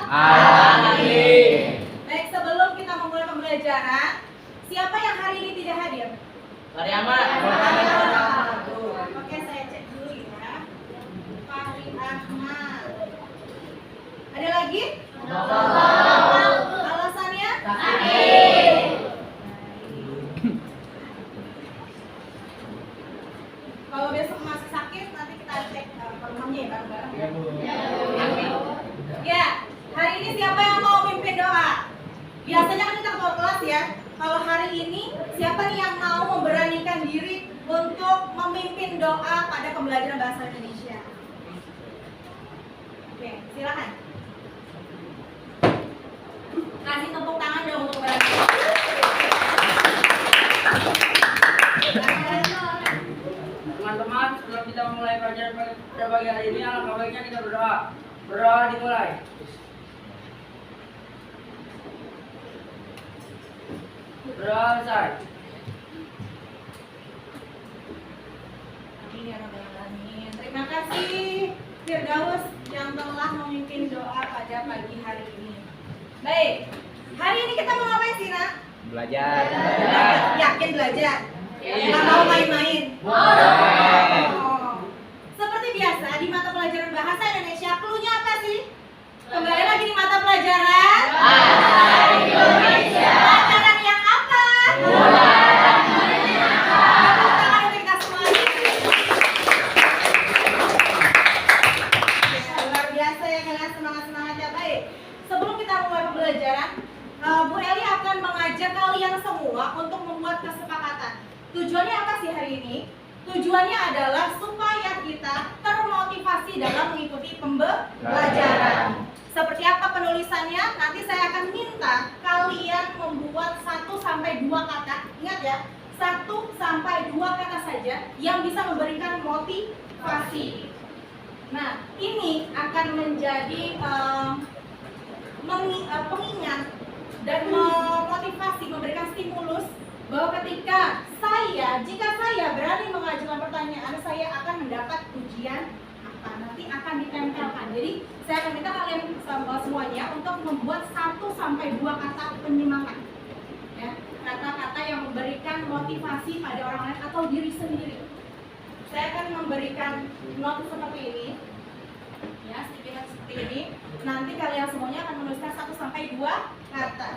Amin. Baik, sebelum kita memulai pembelajaran, siapa yang hari ini tidak hadir? Fahri Ahmad. Oke, saya cek dulu ya. Fahri Ahmad. Ada lagi? Alasannya? Kalau besok masih sakit, nanti kita cek ke rumahnya ya bareng-bareng ya. Ya, hari ini siapa yang mau mimpin doa? Biasanya kan kita ketua kelas ya. Kalau hari ini, siapa nih yang mau memberanikan diri untuk memimpin doa pada pembelajaran bahasa Indonesia? Oke, silakan. Kasih tepuk tangan dong untuk berani. Teman-teman, sebelum kita memulai pelajaran pada pagi hari ini, alangkah baiknya kita berdoa. Berdoa dimulai. Berdoa besar. Amin ya rabbal alamin. Terima kasih Firdaus yang telah memimpin doa pada pagi hari ini. Baik, hari ini kita mau ngapain sih, Nak? Belajar. Yakin belajar? Iya. Nggak mau main-main? Boleh. Oh. Seperti biasa di mata pelajaran bahasa Indonesia, clue-nya apa sih? Kembali lagi di mata pelajaran Bahasa Indonesia. Pelajaran yang apa? Tepuk tangan untuk kita semua. Ya, luar biasa ya kalian, semangat-semangat ya. Baik, sebelum kita mulai pembelajaran, Bu Eli akan mengajak kalian semua untuk membuat kesepakatan. Tujuannya apa sih hari ini? Tujuannya adalah supaya kita termotivasi dalam mengikuti pembelajaran. Seperti apa penulisannya? Nanti saya akan minta kalian membuat 1-2 kata. Ingat ya, 1-2 kata saja yang bisa memberikan motivasi. Nah, ini akan menjadi pengingat dan memotivasi, memberikan stimulus bahwa jika saya berani mengajukan pertanyaan, saya akan mendapat ujian apa, nanti akan ditempelkan. Jadi saya akan minta kalian semuanya untuk membuat 1-2 kata penyemangat, ya, kata-kata yang memberikan motivasi pada orang lain atau diri sendiri. Saya akan memberikan not seperti ini, ya, stikiran seperti ini. Nanti kalian semuanya akan menuliskan 1-2 kata.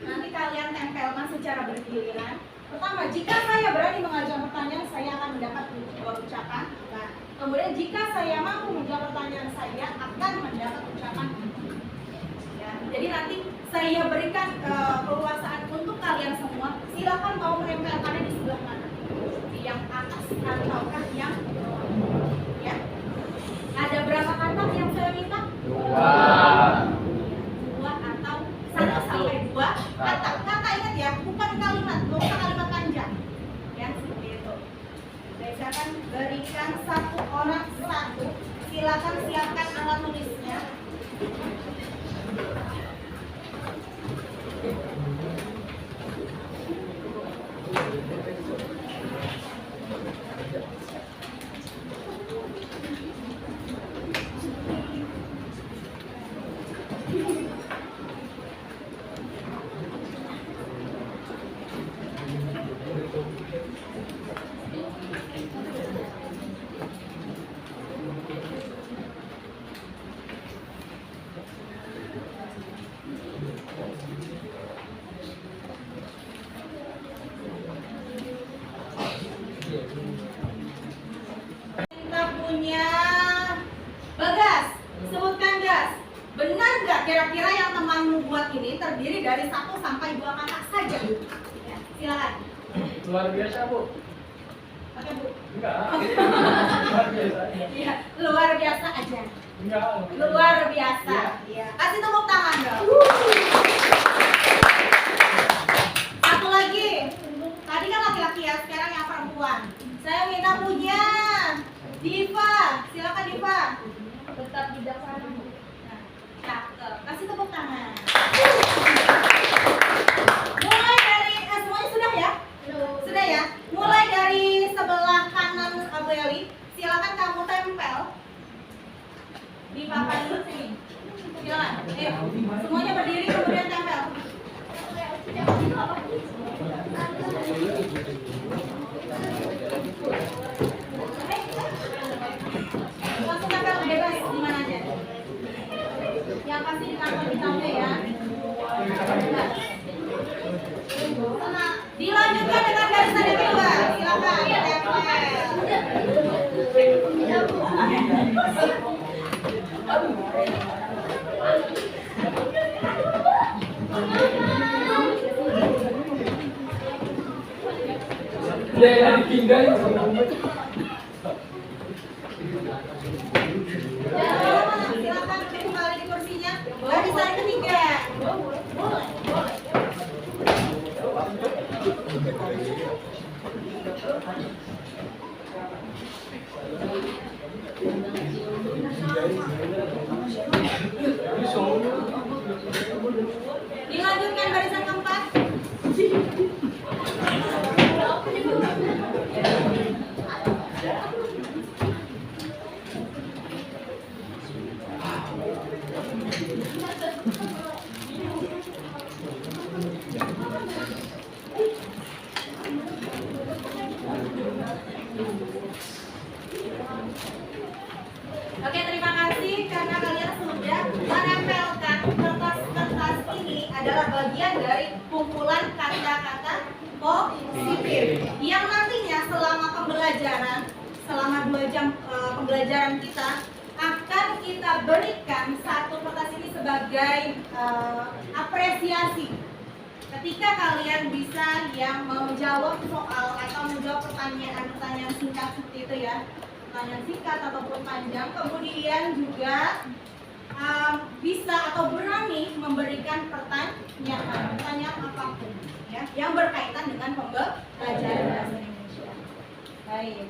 Nanti kalian tempelkan secara bergiliran. Pertama, jika saya berani mengajukan pertanyaan, saya akan mendapat ucapan. Nah, kemudian jika saya mampu menjawab pertanyaan, saya akan mendapat ucapan. Ya, jadi nanti saya berikan keluasaan untuk kalian semua. Silakan mau menempelkannya di sebelah mana? Di yang atas ataukah yang bawah? Ya. Ada berapa kata yang saya minta? 2 atau 1-2 kata. Kata ingat ya, bukan kalimat, bukan kalimat panjang. Ya, seperti itu. Jadi saya akan berikan 1 orang 1. Silakan siapkan alat tulisnya. Kita punya Bagas, sebutkan Gas. Benar nggak kira-kira yang temanmu buat ini terdiri dari 1-2 kata saja? Ya, silakan. Luar biasa, Bu. Oke, Bu. Enggak. Luar biasa. Iya, luar biasa aja. Enggak. Luar biasa. Iya. Kasih tepuk tangan dong. Satu lagi. Tadi kan laki-laki ya, sekarang yang perempuan. Saya minta punya Diva. Silakan Diva. Tetap bijaksana. Nah, cakep. Kasih tepuk tangan. Mulai dari semuanya sudah ya? Sudah ya? Mulai dari sebelah kanan Abu Eli. Silakan kamu tempel di papan dulu sini. Silakan. Silakan duduk kembali di kursinya. Barisan ketiga. Boleh. Dilanjutkan barisan keempat. Oke, terima kasih karena kalian sudah menempelkan kertas-kertas ini adalah bagian dari kumpulan kata-kata positif yang nantinya selama pembelajaran, selama 2 jam pembelajaran kita akan kita berikan satu kertas ini sebagai apresiasi. Ketika kalian bisa yang menjawab soal atau menjawab pertanyaan-pertanyaan singkat seperti itu ya, pertanyaan singkat ataupun panjang, kemudian juga bisa atau berani memberikan pertanyaan apapun ya, yang berkaitan dengan pembelajaran bahasa Indonesia. Baik.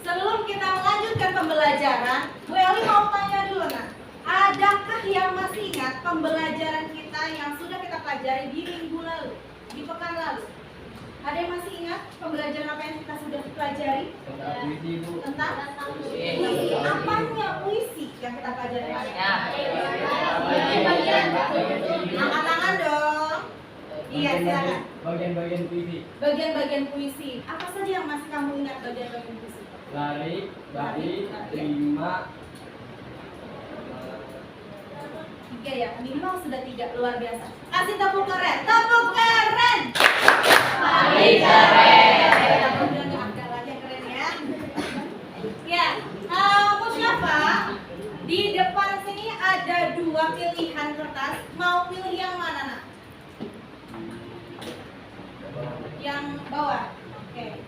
Sebelum kita melanjutkan pembelajaran, Bu Eli mau tanya dulu, nah, adakah yang masih ingat pembelajaran kita yang sudah kita pelajari di minggu lalu, di pekan lalu? Ada yang masih ingat pembelajaran apa yang kita sudah pelajari? Tentang puisi. Apanya puisi yang kita pelajari? Angkat tangan dong. Iya, silakan. Bagian-bagian puisi. Bagian-bagian puisi. Apa saja yang masih kamu ingat bagian-bagian puisi? Lari, bari, terima. 3 ya, minimal sudah 3, luar biasa. Kasih tepuk keren, tepuk keren. Paling keren. Udah agak lagi yang keren ya. Ya, Musyafa, di depan sini ada 2 pilihan kertas. Mau pilih yang mana, nak? Yang bawah. Oke.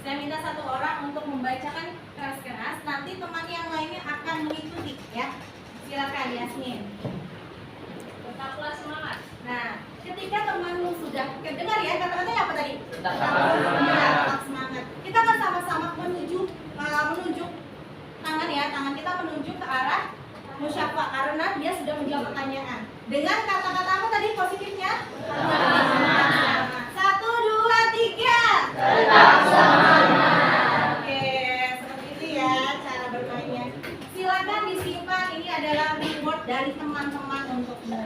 Saya minta 1 orang untuk membacakan keras-keras. Nanti teman yang lainnya akan mengikuti ya. Silakan Yasmin. Tetaplah semangat. Nah, ketika temanmu sudah dengar ya kata-katanya apa tadi? Tetap Tetap semangat. Kita akan sama-sama menunjuk tangan ya, tangan kita menuju ke arah Musyafa karena dia sudah menjawab pertanyaan. Dengan kata-kata apa tadi positifnya? Semangat. 1, 2, 3. Tetap semangat. Oke, seperti itu ya cara bermainnya. Silakan disimpan, ini adalah reward dari teman-teman untukmu.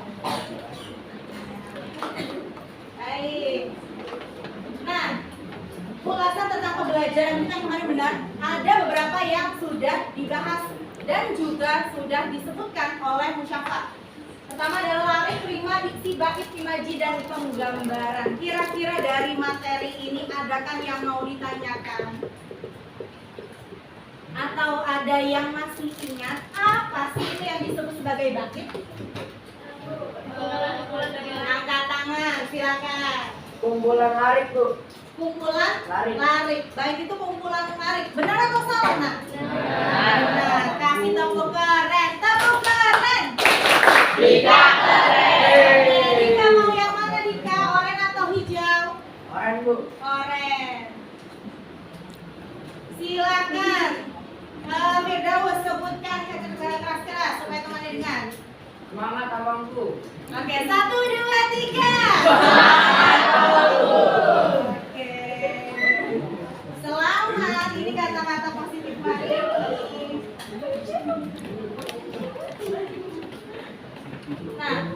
Baik. Nah, ulasan tentang pembelajaran kita kemarin benar. Ada beberapa yang sudah dibahas dan juga sudah disebutkan oleh Musyafa. Pertama adalah lari, prima, diksi, bait, imaji, dan penggambaran. Kira-kira dari materi ini adakah yang mau ditanyakan? Atau ada yang masih ingat apa sih itu yang disebut sebagai bait? Angkat tangan, silakan. Kumpulan larik, Bu. Kumpulan Larik. larik. Baik itu kumpulan larik. Benar atau salah, nak? Benar. Kasih tepuk keren. Tepuk keren. Dika keren. Dika mau yang mana, Dika? Oranye atau hijau? Orang, Bu. Oranye. Silakan. Firdaus sebutkan keras-keras supaya temannya dengar. Semangat abangku. Oke, 1, 2, 3. Oke. Selamat. Ini kata-kata positif lagi. Nah,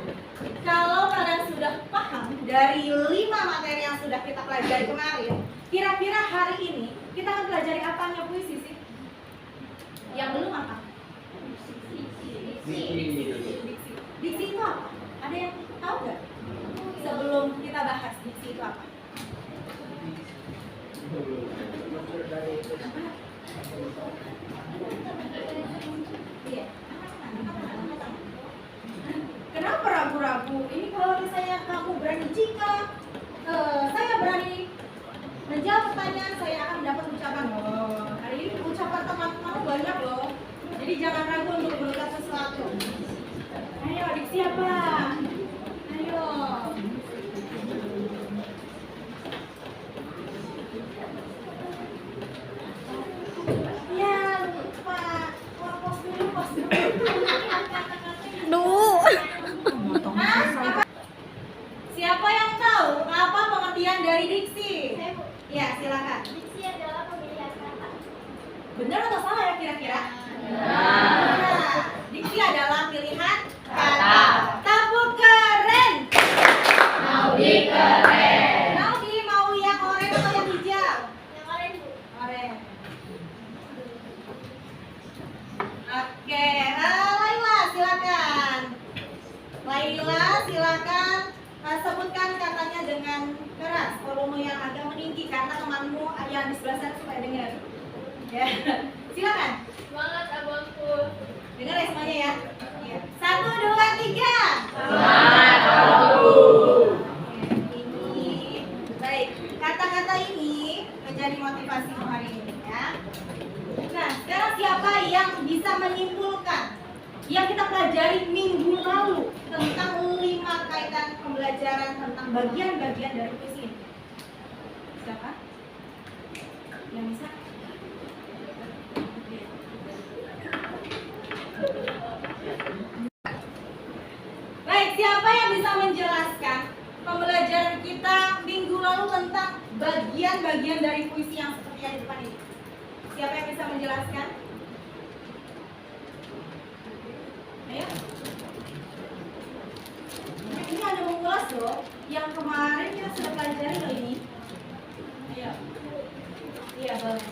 kalau kalian sudah paham dari 5 materi yang sudah kita pelajari kemarin, Kira-kira hari ini kita akan pelajari apanya puisi sih? Yang belum apa? Diksi itu apa? Ada yang tahu nggak? Sebelum kita bahas diksi itu apa? Iya. Kenapa ragu-ragu? Ini kalau misalnya kamu berani, jika saya berani menjawab pertanyaan, saya akan dapat ucapan. Oh, hari ini ucapan teman-teman banyak loh. Jadi jangan ragu untuk berkata sesuatu. Ayo, adik siapa? Ayo. Ya, lupa. Wah, pos dulu. Hah? Siapa yang tahu apa pengertian dari diksi? Ya, silakan. Diksi adalah pemilihan kata. Benar atau salah ya kira-kira? Benar. Diksi adalah pilihan Kata. Tepuk keren. Naudi keren. Naudi mau yang oranye atau yang hijau? Yang lain Bu. Oranye. Oke, Laila silakan. Laila silakan sebutkan katanya dengan keras, volume yang agak meninggi karena temanmu yang di sebelah sana supaya dengar. Ya, silakan. Semangat abangku. Dengar ya semuanya ya. Iya. 1, 2, 3. Semangat abangku. Ini baik. Kata-kata ini menjadi motivasi hari ini ya. Nah, sekarang siapa yang bisa menyimpulkan yang kita pelajari minggu lalu tentang 5 kaitan pembelajaran tentang bagian-bagian dari puisi ini? Siapa? Yang bisa? Baik, siapa yang bisa menjelaskan pembelajaran kita minggu lalu tentang bagian-bagian dari puisi yang seperti yang di depan ini? Siapa yang bisa menjelaskan? Ayo. Ini ada mengulas loh, yang kemarin kita sudah pelajari loh ini. Ayo. Iya, boleh.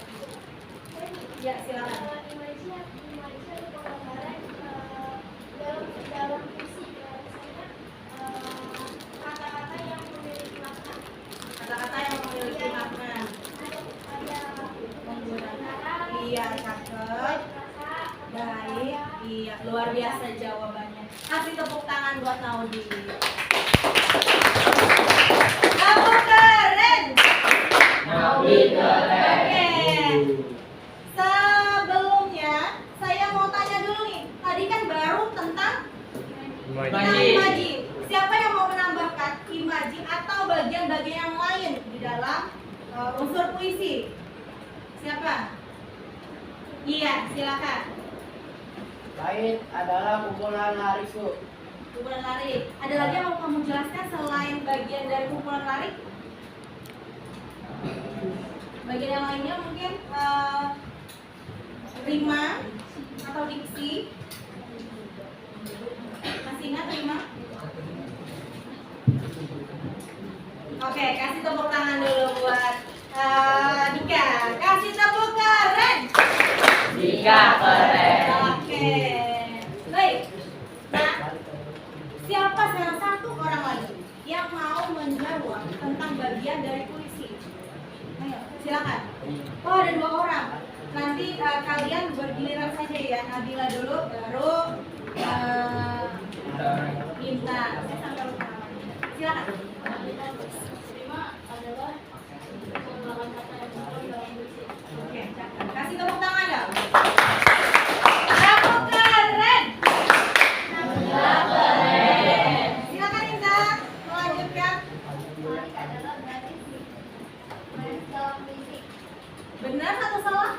Ya, silakan. Imaji itu penggambaran dalam puisi biasanya kata-kata yang memiliki makna. Kata-kata yang memiliki makna. Ada Menggunakan. Iya, cakep. Baik, iya, luar biasa jawabannya. Kasih tepuk tangan buat Naudi. Kamu keren. Naudi keren. Oke. Sebelumnya saya mau tanya dulu nih. Tadi kan baru tentang imaji. Siapa yang mau menambahkan imaji atau bagian-bagian yang lain di dalam unsur puisi? Siapa? Iya, silakan. Bait adalah kumpulan larik, Bu. Kumpulan larik. Ada lagi yang mau kamu jelaskan selain bagian dari kumpulan larik? Bagian yang lainnya mungkin rima atau diksi. Masih ingat rima? Oke, kasih tepuk tangan dulu buat Dika. Kasih tepuk keren. Dika keren. Oke. Baik. Nah, siapa salah satu orang lagi yang mau menjawab tentang bagian dari puisi? Ayo, silakan. Oh, ada 2 orang. Nanti kalian bergiliran saja ya. Nabila dulu, baru Minta. Saya sampai lupa namanya. Silakan. Rima adalah pengulangan kata yang betul dalam puisi. Oke, cakep. Kasih tepuk tangan dong. Kamu keren. Keren. Silakan Indah, melanjutkan. Malik adalah baris dalam puisi. Benar atau salah?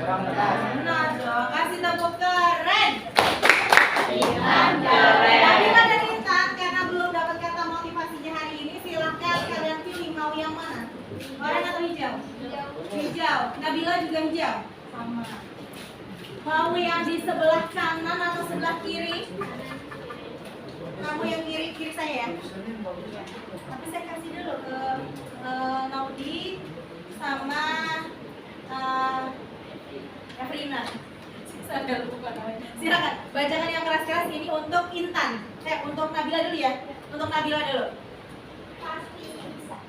Kurang tegas. Benar dong. Kasih tepuk keren. Intan keren. Nabila dan Intan karena belum dapat kata motivasinya hari ini, silakan kalian pilih mau yang mana? Oranye atau hijau? Hijau. Nabila juga hijau. Sama. Mau yang di sebelah kanan atau sebelah kiri? Kamu yang kiri saya ya. Tapi saya kasih dulu ke Naudi, sama Evelina. Silakan bacakan yang keras-keras ini untuk Intan. Untuk Nabila dulu ya. Untuk Nabila dulu. Pasti bisa.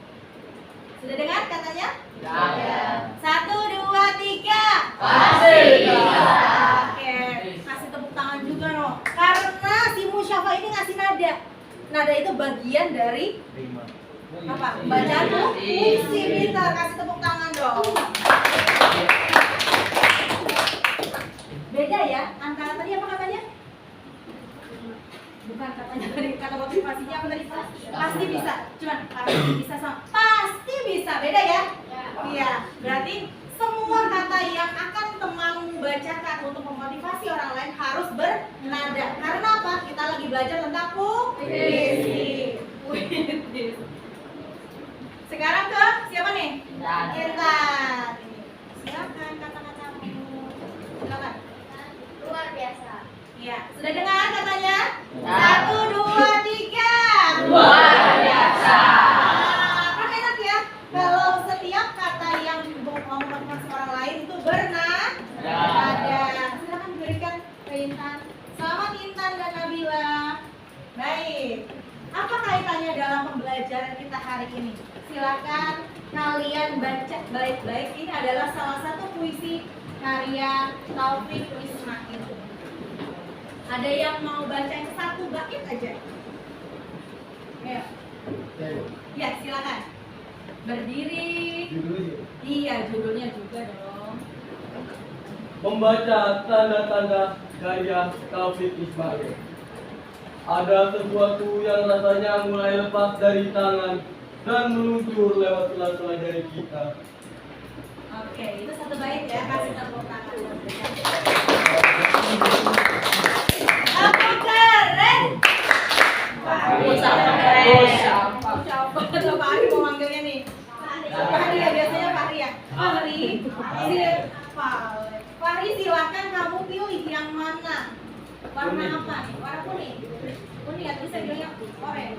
Sudah dengar katanya? Ya. 1, 2, 3. Pasti bisa. Oke, kasih tepuk tangan juga no. Karena si Musyafa ini ngasih nada. Nada itu bagian dari apa? Bacaan puisi. Pintar, kasih tepuk tangan dong. Beda ya antara tadi apa katanya? Bukan katanya tadi, kata motivasinya apa tadi? Pasti bisa. Cuman pasti bisa sama pasti bisa. Beda ya? Iya. Berarti semua kata yang akan temanmu bacakan untuk memotivasi orang lain harus bernada. Karena apa? Kita lagi belajar tentang puisi. Sekarang ke siapa nih? Intan. Silakan kata-katamu. Silakan. Luar biasa. Iya, sudah dengar katanya? Ya. 1, 2, 3. Luar biasa. Kan enak ya? Kalau setiap kata yang mau memotivasi orang lain itu bernada. Silakan berikan ke Intan. Selamat Intan dan Nabila. Baik. Apa kaitannya dalam pembelajaran kita hari ini? Silakan kalian baca baik-baik. Ini adalah salah satu puisi karya Taufik Ismail. Ada yang mau baca yang satu bait aja? Ayo. Ya, silakan. Berdiri. Iya, judulnya juga dong. Membaca tanda-tanda karya Taufik Ismail. Ada sesuatu yang rasanya mulai lepas dari tangan dan meluncur lewat sela-sela jari kita. Oke, itu satu bait ya. Kasih tepuk tangan. Apa keren? Siapa? Pak Ari mau manggilnya nih. Pak Ari ya, biasanya Pak Ari ya. Pak Ari, silakan kamu pilih yang mana. Warna apa nih? Warna kuning. Kuning ya, bisa bilangnya oranye.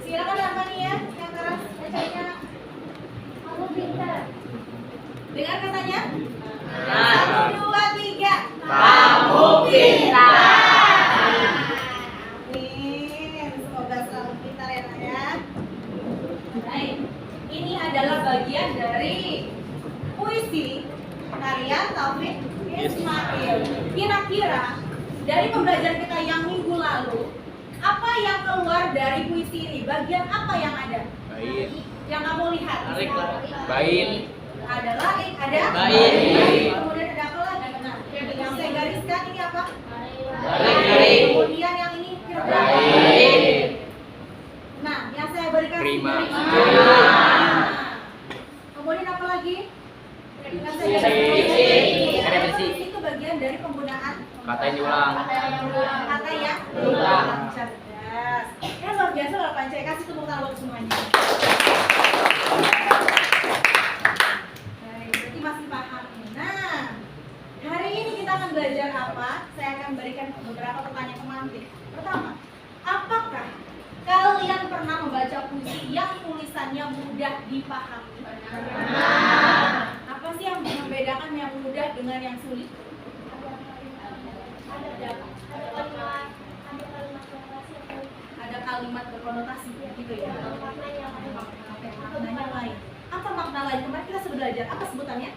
Silakan Armani ya, yang keras bacanya. Kamu pintar. Dengar katanya? 1, 2, 3. Kamu pintar. Amin. Semoga selalu pintar ya Nak ya. Baik. Ini adalah bagian dari puisi karya Taufik Ismail. Kira-kira dari pembelajaran kita yang minggu lalu, apa yang keluar dari puisi ini? Bagian apa yang ada? Bait. Yang kamu lihat? Bait. Ada laik, ada Bait. kemudian ada apa lagi? Nah, yang saya gariskan ini apa? Bait. Kemudian yang ini kira-kira apa? Bait. Nah, yang saya berikan Prima. Nah. Kemudian apa lagi? Yang saya gariskan itu bagian dari penggunaan Kata yang diulang. kata yang Diulang. cerdas. Luar biasa loh Pancai, kasih tepuk tangan buat semuanya. Baik, berarti masih paham. Nah, hari ini kita akan belajar apa? Saya akan berikan beberapa pertanyaan pemantik. Pertama, apakah kalian pernah membaca puisi yang tulisannya mudah dipahami? Apa sih yang membedakan yang mudah dengan yang sulit? Ada kalimat berkonotasi gitu ya. Oke, maknanya lain. Apa makna lain? Kemarin kita sudah belajar. Apa sebutannya?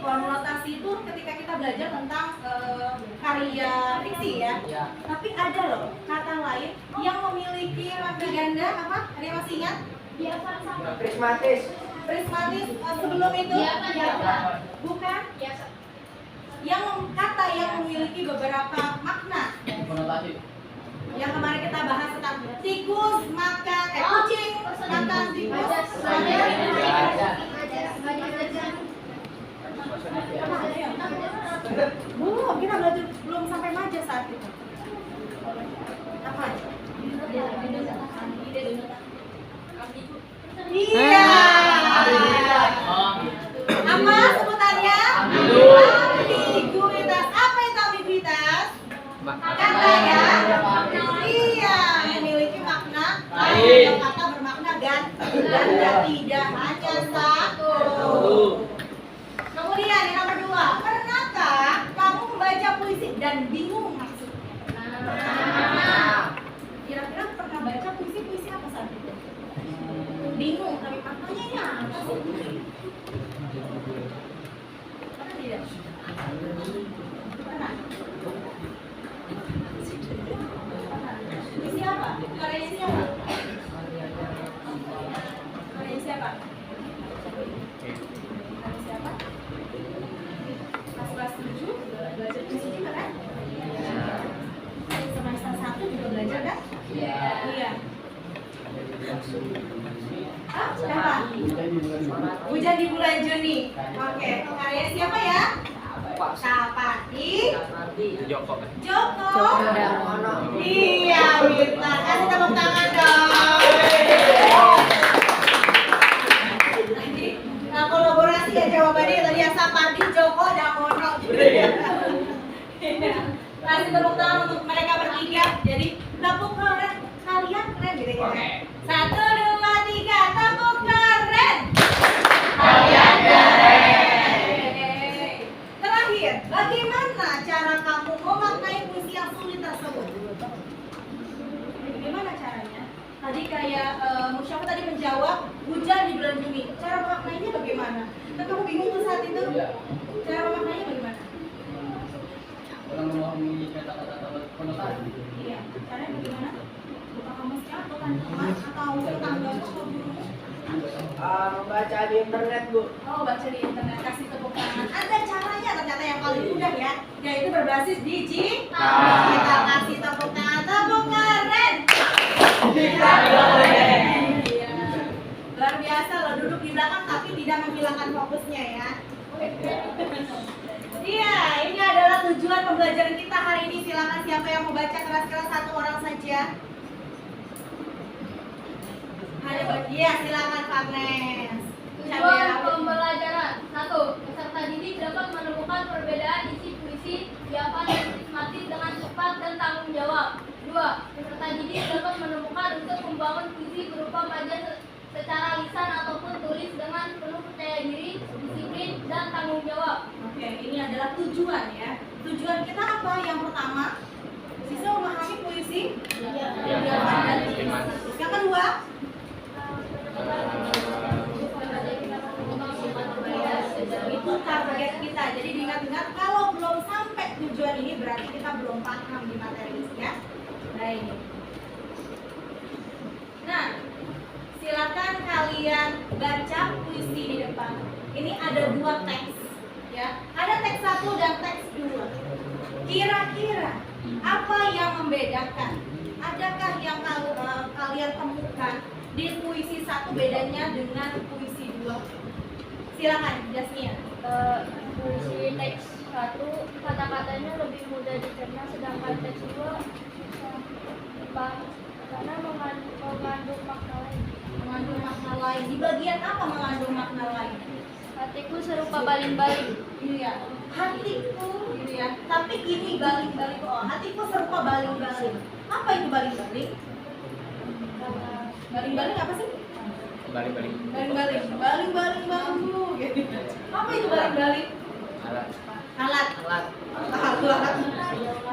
Konotasi itu ketika kita belajar tentang karya fiksi ya. Tapi ada loh kata lain yang memiliki makna ganda apa? Ada yang masih ingat? Prismatis. Prismatis sebelum itu? Bukan? Yang kata yang memiliki beberapa makna. Yang kemarin kita bahas tentang tikus makan kucing makan tikus. Belum, kita belajar belum sampai maja saat itu. Apa? Iya. Apa sebutannya? Ambiguitas. Apa itu ambiguitas? Kata ya? Iya, memiliki makna lain. Kata bermakna Hah? Siapa? Hujan di bulan Juni. Oke, karya siapa ya? Sapati. Joko. Joko. Iya, pintar. Kasih tepuk tangan dong. Nah, kolaborasi ya jawabannya tadi ya Sapati, Joko, Damono. Kasih tepuk tangan untuk mereka bertiga. Jadi tepuk keren, kalian keren gitu ya. 1, 2, 3, tepuk keren. Kalian keren. Terakhir, bagaimana cara kamu memaknai puisi yang sulit tersebut? Bagaimana caranya? Tadi kayak Musyafa tadi menjawab hujan di bulan Juni. Cara memaknainya bagaimana? Kan kamu bingung tuh saat itu. Cara memaknainya bagaimana? Orang memahami kata-kata penutup. Iya, caranya bagaimana? Buka kamusnya atau teman atau tetangga atau gurumu? Membaca di internet, Bu. Oh, baca di internet, kasih tepuk tangan. Ada caranya ternyata yang paling mudah ya, yaitu berbasis digital. Kita kasih tepuk tangan, tepuk keren. Iya. Luar biasa loh, duduk di belakang tapi tidak menghilangkan fokusnya ya. Iya, ini adalah tujuan pembelajaran kita hari ini. Silakan siapa yang mau baca keras-keras, satu orang saja. Ada bagian, silakan Pak Nes. Tujuan pembelajaran 1. Peserta didik dapat menemukan perbedaan isi puisi, siapa dan sistematis dengan cepat dan tanggung jawab. 2. Peserta didik dapat menemukan untuk membangun puisi berupa maja secara lisan ataupun tulis dengan penuh percaya diri, disiplin, dan tanggung jawab. Oke, ini adalah tujuan ya. Tujuan kita apa? Yang pertama, siswa memahami puisi. Yang kedua, itu target kita. Jadi diingat-ingat kalau belum sampai tujuan ini berarti kita belum paham di materi ya. Baik. Nah, silakan kalian baca puisi di depan. Ini ada 2 teks ya. Ada teks 1 dan teks 2. Kira-kira apa yang membedakan? Adakah yang kalian temukan di puisi 1 bedanya dengan puisi 2? Silakan, Jasmia. Puisi teks 1 kata-katanya lebih mudah dicerna, sedangkan teks 2 karena mengandung makna lain. Mengandung makna lain. Di bagian apa mengandung makna lain? Hatiku serupa baling-baling. Iya, hatiku gitu ya. Tapi ini baling-baling. Oh, hatiku serupa baling-baling. Apa itu baling-baling? Baling-baling apa sih? Balik-balik. Baling-baling. Baling-baling bambu gitu. Apa itu baling-baling? Alat. Alat. Alat.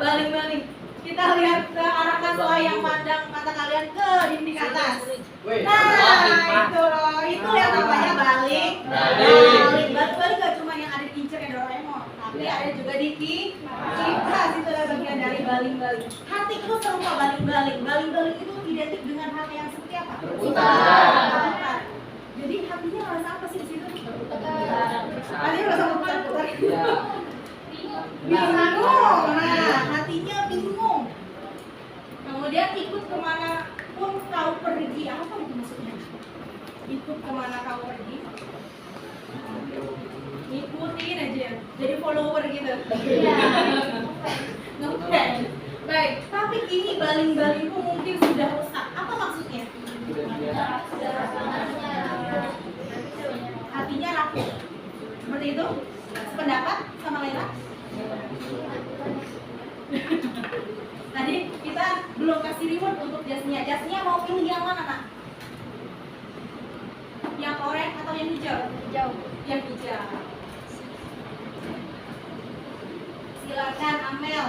Baling-baling. Kita lihat ke arah kaswa yang pandang mata kalian ke dinding atas. Nah, itu yang namanya balik. Balik gak cuma yang ada di kincir yang Doraemon, tapi ada juga di kipas. Itu adalah bagian dari baling-baling. Hatiku serupa baling-baling. Baling-baling itu identik dengan hal yang seperti apa? Berputar. Jadi hatinya merasa apa sih di situ? Hatinya merasa berputar-putar. Bingung. Nah, hatinya bingung. Kemudian ikut kemana pun kau pergi. Apa itu maksudnya? Ikut kemana kau pergi? Ikutin aja. Jadi follower gitu. Oke. Baik. Tapi kini baling-balingku mungkin sudah rusak. Apa maksudnya? Hatinya rapuh. Seperti itu? Sependapat sama Lela? Tadi kita belum kasih reward untuk Jasmia. Jasmia mau pilih yang mana, Nak? Yang oranye atau yang hijau? Hijau. Yang hijau. Silakan Amel.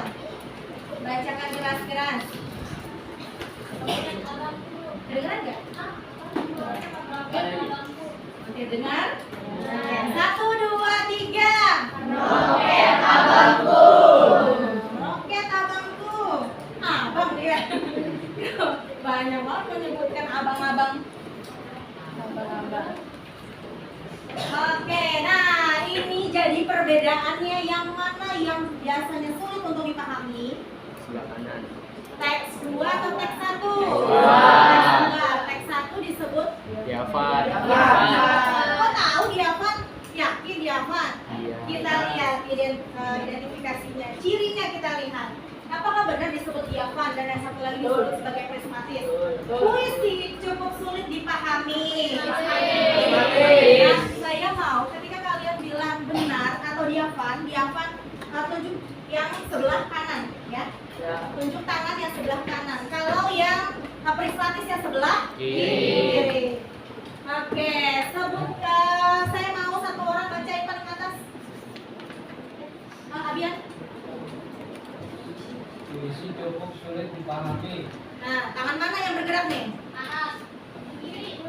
Bacakan keras-keras. Dengar nggak? Oke, dengar. 1, 2, 3. Roket abangku. Roket abangku. Abang dia. Banyak banget menyebutkan abang-abang. Abang-abang. Oke, nah ini jadi perbedaannya yang mana yang biasanya sulit untuk dipahami? Sebelah kanan. Teks 2 atau teks 1? Dua. Teks 1 di benar disebut diafan dan yang satu lagi disebut sebagai prismatis? Puisi cukup sulit dipahami. Nah, saya mau ketika kalian bilang benar atau diafan tunjuk yang sebelah kanan, ya. Tunjuk tangan yang sebelah kanan. Kalau yang prismatis yang sebelah kiri. Oke, saya mau satu orang bacain paling atas. Abian. Puisi cukup sulit dipahami. Nah, tangan mana yang bergerak nih? Atas. Kiri.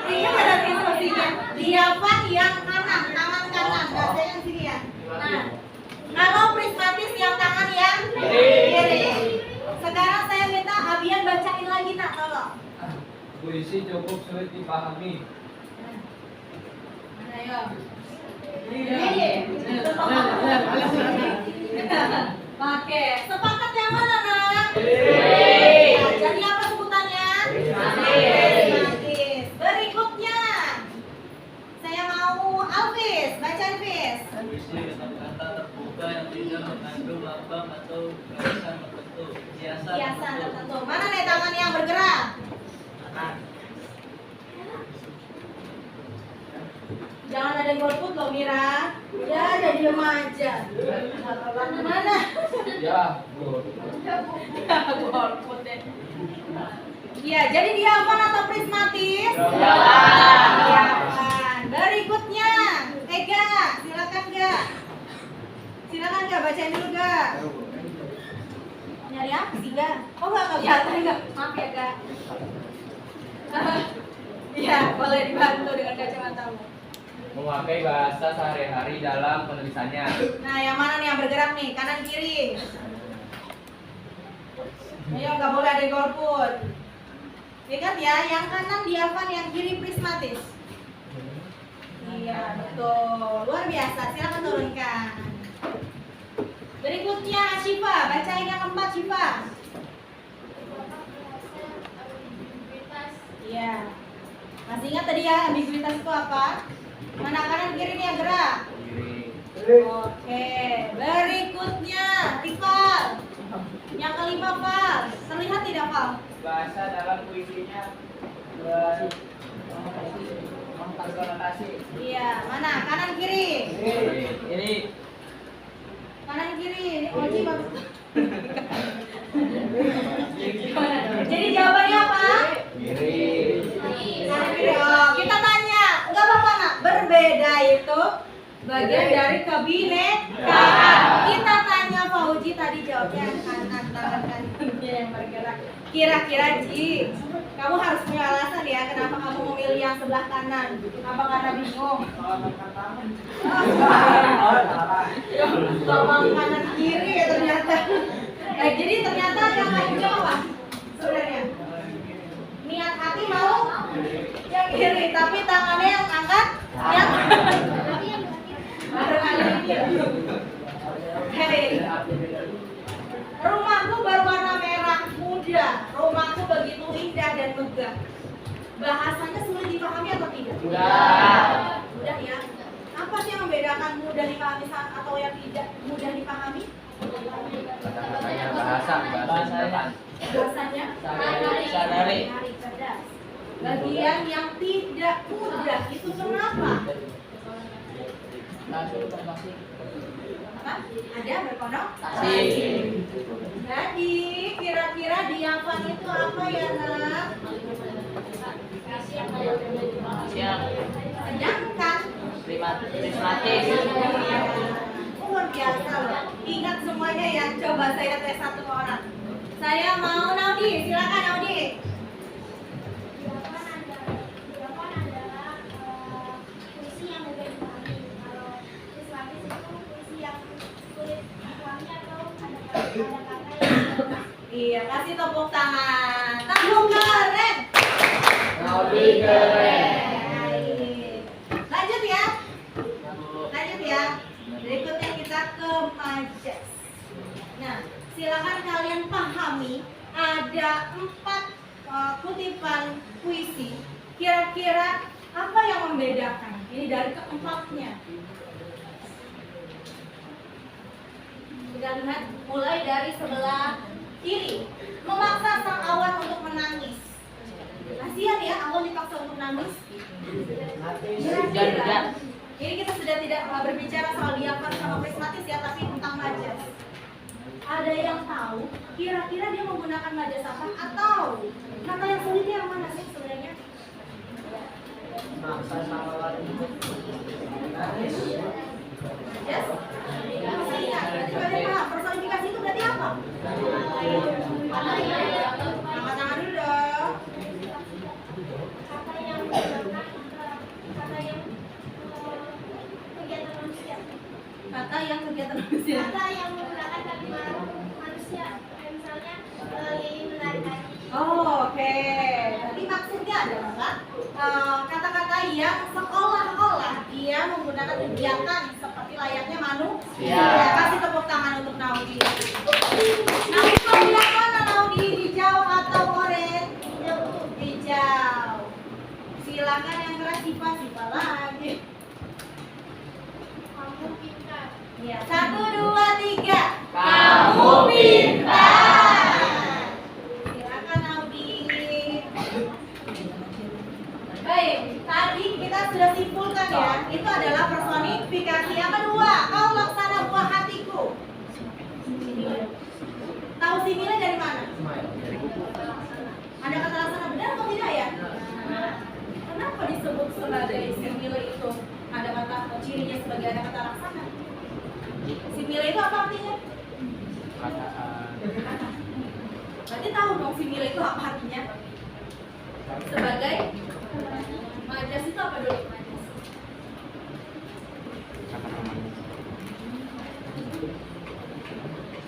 Iya, ada instruksinya. Diafan yang kanan, tangan kanan. Nggak saya yang sini ya. Nah, kalau prismatis yang tangan yang kiri. Sekarang saya minta Abian bacain lagi, nak, tolong. Puisi cukup sulit dipahami. Mana ya? Oke, sepakat yang mana, nak? Nah, jadi apa sebutannya? Prismatis. Berikutnya, saya mau Alvis, baca Alvis. Puisi kata-kata terbuka yang tidak mengandung lambang atau gagasan tertentu. Hiasan tertentu. Mana nih tangan yang bergerak? Jangan ada yang golput loh, Mira. Ya, ada diem aja. Mana? Ya, Bu. Golput deh. Iya, jadi diafan atau prismatis? Diafan. Diafan. Berikutnya, Ega, silakan Ga. Silakan Ga, bacain dulu Ga. Nyari apa sih Ga? Oh nggak kelihatan Ga? Maaf ya Ga. Iya, boleh dibantu dengan kacamatamu. Memakai bahasa sehari-hari dalam penulisannya. Nah, yang mana nih yang bergerak nih? Kanan kiri. Ayo, nggak boleh ada yang golput. Ingat ya, yang kanan diafan, yang kiri prismatis. Iya, betul. Luar biasa. Silakan turunkan. Berikutnya Syifa, bacain yang keempat Syifa. Iya. Masih ingat tadi ya, ambiguitas itu apa? Mana kanan kiri nih yang gerak? Oke, berikutnya Rival. Yang kelima Val. Terlihat tidak Val? Bahasa dalam puisinya berkonotasi. Iya, mana? Kanan kiri. Ini Kanan kiri. Ini Oji bagus. Jadi jawabannya apa? kiri. Kanan kiri. Oh, kita tanya. Enggak apa-apa nak. Berbeda itu bagian dari kebinekaan. Kita tanya Fauji tadi jawabnya yang kanan, tangan kanannya yang bergerak. Kira-kira Ji, kamu harus punya alasan ya kenapa kamu memilih yang sebelah kanan. Apa karena bingung? Lambang kanan kiri ya ternyata. Jadi ternyata yang lain apa? Sebenarnya niat hati mau yang kiri, tapi tangannya yang angkat yang Hei, rumahku berwarna merah muda. Rumahku begitu indah dan megah. Bahasanya sulit dipahami atau tidak? Mudah ya. Apa sih yang membedakan mudah dipahami atau yang tidak mudah dipahami? Kata-katanya bahasanya. Sadari. Cerdas. Bagian yang tidak mudah itu kenapa? Apa? Ada berkonotasi. Jadi kira-kira diafan itu apa ya nak? Sedangkan Prismatis. luar biasa loh. Ingat semuanya ya. Coba saya tes satu orang. Saya mau Naudi, silakan Naudi. Diafan adalah puisi yang mudah dipahami. Kalau prismatis itu puisi yang sulit dipahami atau ada kata-kata yang Iya, kasih tepuk tangan. Tepuk keren. Naudi keren. Lanjut ya. Lanjut ya. Berikutnya kita ke majas. Nah, silakan kalian pahami ada 4 kutipan puisi. Kira-kira apa yang membedakan? Ini dari keempatnya. Kita lihat mulai dari sebelah kiri. Memaksa sang awan untuk menangis. Kasihan ya, awan dipaksa untuk nangis. Kira-kira. Ini kita sudah tidak berbicara soal diafan sama prismatis ya, tapi tentang majas. Ada yang tahu kira-kira dia menggunakan majas apa? Atau kata yang sulitnya yang mana sih sebenarnya? Maksa sama lain. Yes? Masih ingat? Berarti kalian paham personifikasi itu berarti apa? Angkat tangan dulu dong. Kata yang kegiatan manusia. Oh, oke. Berarti maksudnya adalah kata-kata yang seolah-olah dia menggunakan kegiatan seperti layaknya manusia. Kasih tepuk tangan untuk Naudi. Naudi pemilihan mana Naudi? Hijau atau oranye? Hijau. Silakan yang keras Siva lagi. Ya, 1, 2, 3. Kamu pintar. Silakan Naudi. Baik, tadi kita sudah simpulkan ya, itu adalah personifikasi. Yang kedua, kau laksana buah hatiku. Tahu simile dari mana? Ada kata laksana benar atau tidak ya? Kenapa disebut sebagai simile itu? Ada kata cirinya sebagai ada kata laksana. Simile itu apa artinya? Berarti tahu dong simile itu apa artinya? Sebagai majas itu apa dulu? Majas.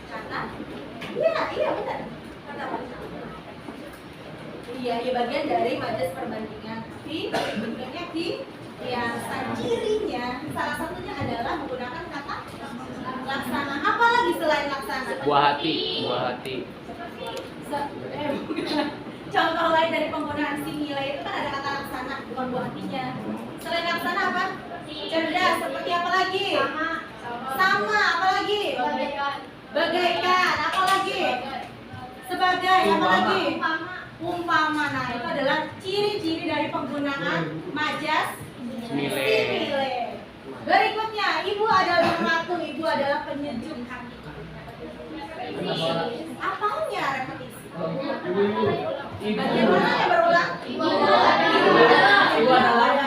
Kata? Iya benar. Kata apa? Iya bagian dari majas perbandingan. Tapi bentuknya kiasan. Cirinya salah satunya adalah menggunakan kata laksana. Apa lagi selain laksana? Buah hati. Bukan. Contoh lain dari penggunaan simile itu kan ada kata laksana, bukan buah hatinya. Selain laksana apa? Cerdas. Seperti apa lagi? Sama. Apa lagi? Bagaikan. Apa lagi? Sebagai. Apa lagi? Umpama. Nah, itu adalah ciri-ciri dari penggunaan majas simile. Berikutnya, ibu adalah ratu, ibu adalah penyejuk hati. Apanya repetisi? Bagian mana yang berulang? Ibu adalah.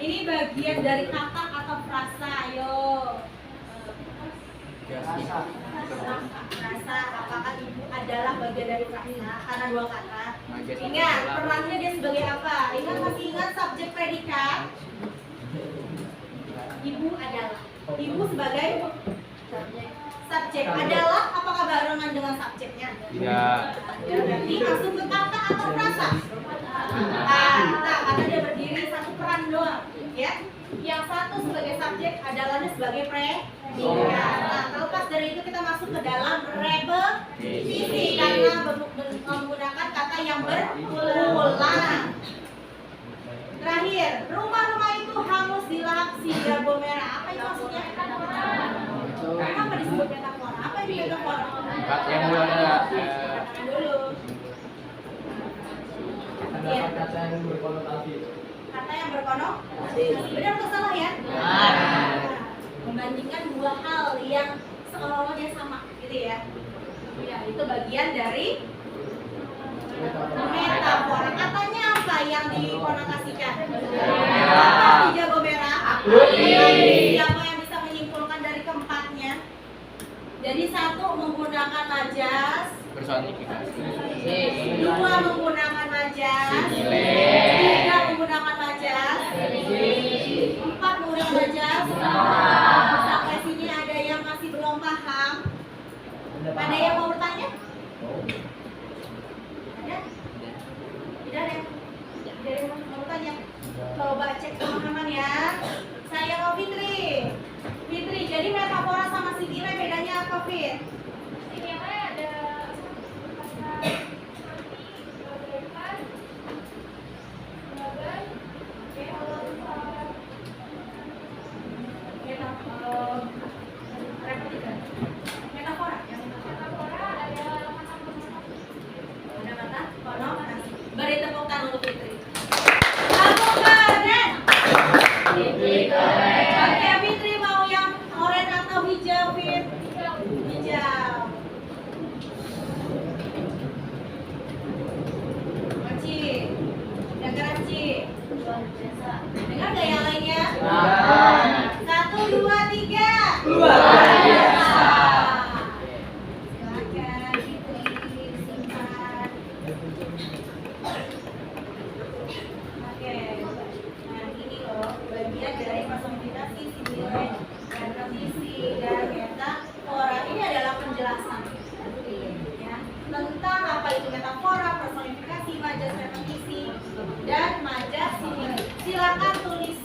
Ini bagian dari kata atau frasa, ayo. Frasa, apakah ibu adalah bagian dari frasa? Karena dua kata. Ingat, perannya dia sebagai apa? Masih ingat subjek predikat? Ibu adalah. Ibu sebagai subjek. Adalah apakah barengan dengan subjeknya? Tidak. Ya, berarti masuk ke kata atau frasa? Karena dia berdiri satu peran doang, ya. Yang satu sebagai subjek, adalahnya sebagai predikat. Nah, terlepas dari itu kita masuk ke dalam repetisi karena menggunakan kata yang berulang. Terakhir, rumah-rumah itu hangus dilahap sigar bom merah. Apa itu maksudnya? Kenapa disebut metafora? Apa itu metafora? Yang mulai adalah Katakan dulu. Iya. Kata yang berkonotasi. Kata yang berkonotasi. Benar atau salah ya? Membandingkan dua hal yang seolah-olahnya sama, gitu ya. Ya, itu bagian dari metafora. Katanya apa yang dikonotasikan? Apa di jago merah? Siapa yang bisa menyimpulkan dari keempatnya? Jadi satu menggunakan majas, personifikasi. dua menggunakan majas, tiga menggunakan majas, empat menggunakan majas. Sampai sini ada yang masih belum paham? Ada yang mau bertanya? Ada? Tidak ada? Tidak ada yang mau bertanya? Coba cek pemahaman ya. Saya mau Fitri. Fitri, jadi metafora sama simile bedanya apa, Fit? Repetikan. penjelasan ya, tentang apa itu metafora, personifikasi, majas repetisi, dan majas simile. Silakan tulis.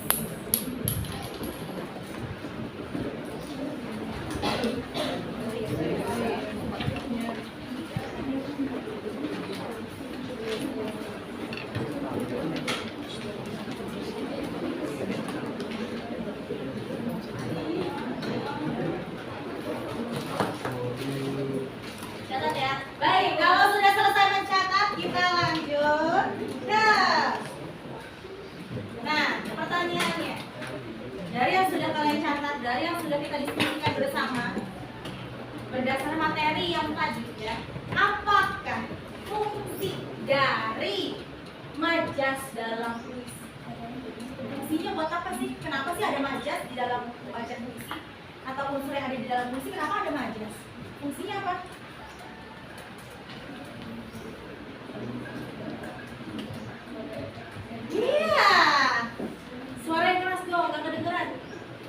Catat ya. Baik, kalau sudah selesai mencatat, kita lanjut. Nah, pertanyaannya. Dari yang sudah kalian catat, dari yang sudah kita diskusikan bersama, berdasarkan materi yang tadi ya, apakah fungsi dari majas dalam puisi? Fungsinya buat apa sih? Kenapa sih ada majas di dalam majas puisi? Atau unsur yang ada di dalam puisi, kenapa ada majas? Fungsinya apa? Iya. Suara yang keras dong, nggak kedengeran.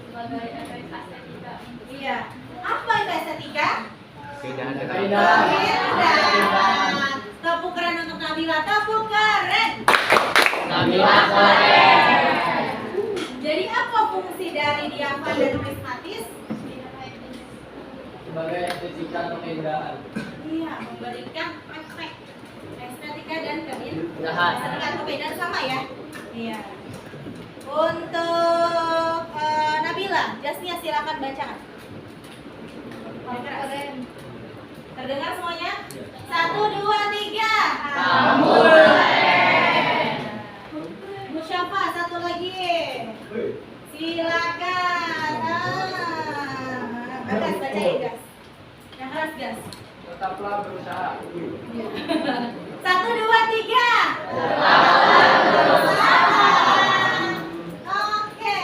Sebagai efek estetika. Iya. Apa itu estetika? Keindahan. Keindahan. Tepuk keren untuk Nabila, tepuk keren. Nabila keren. Jadi apa fungsi dari diafan dan prismatis? Sebagai estetika atau keindahan. Iya, memberikan efek estetika dan keindahan. Jahat. Estetika atau keindahan sama ya? Iya. Untuk Nabila, jasnya silakan bacakan. Keren. Terdengar semuanya? 1, 2, 3. Kamu keren. Musyafa, satu lagi. Silakan. Gas, bacain gas. Yang keras gas. Tetaplah berusaha. 1, 2, 3. Oke.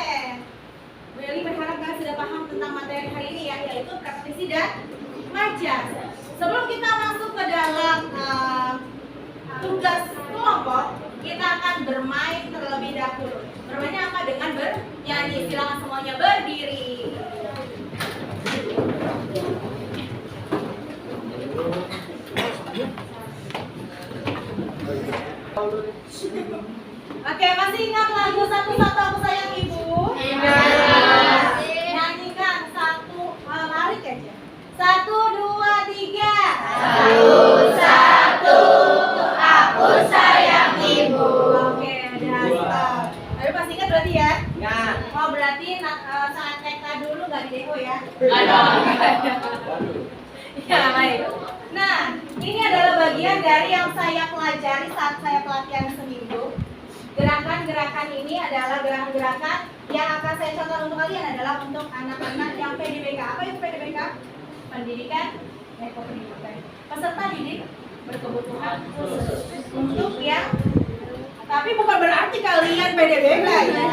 Bu Eli berharap kalian sudah paham tentang materi hari ini ya, yaitu repetisi dan majas. Sebelum kita masuk ke dalam tugas kelompok, kita akan bermain terlebih dahulu. Bermainnya apa? Dengan bernyanyi. Silakan semuanya berdiri. Oke, masih ingat lagu Satu-Satu Aku Sayang Ibu? Ingat. Nyanyikan satu, lari aja. 1, 2, 3. Satu-satu aku sayang ibu. Oke, ada stop. Tapi pasti ingat berarti ya? Ingat. Oh, berarti saat TK dulu nggak di DO ya? Ya, baik. Nah, ini adalah bagian dari yang saya pelajari saat saya pelatihan seminggu. Gerakan-gerakan ini adalah gerakan-gerakan yang akan saya contoh untuk kalian adalah untuk anak-anak yang PDBK. Apa itu PDBK? Pendidikan Ekopendidikan. Peserta didik berkebutuhan khusus. Untuk yang, tapi bukan berarti kalian PDBK ya.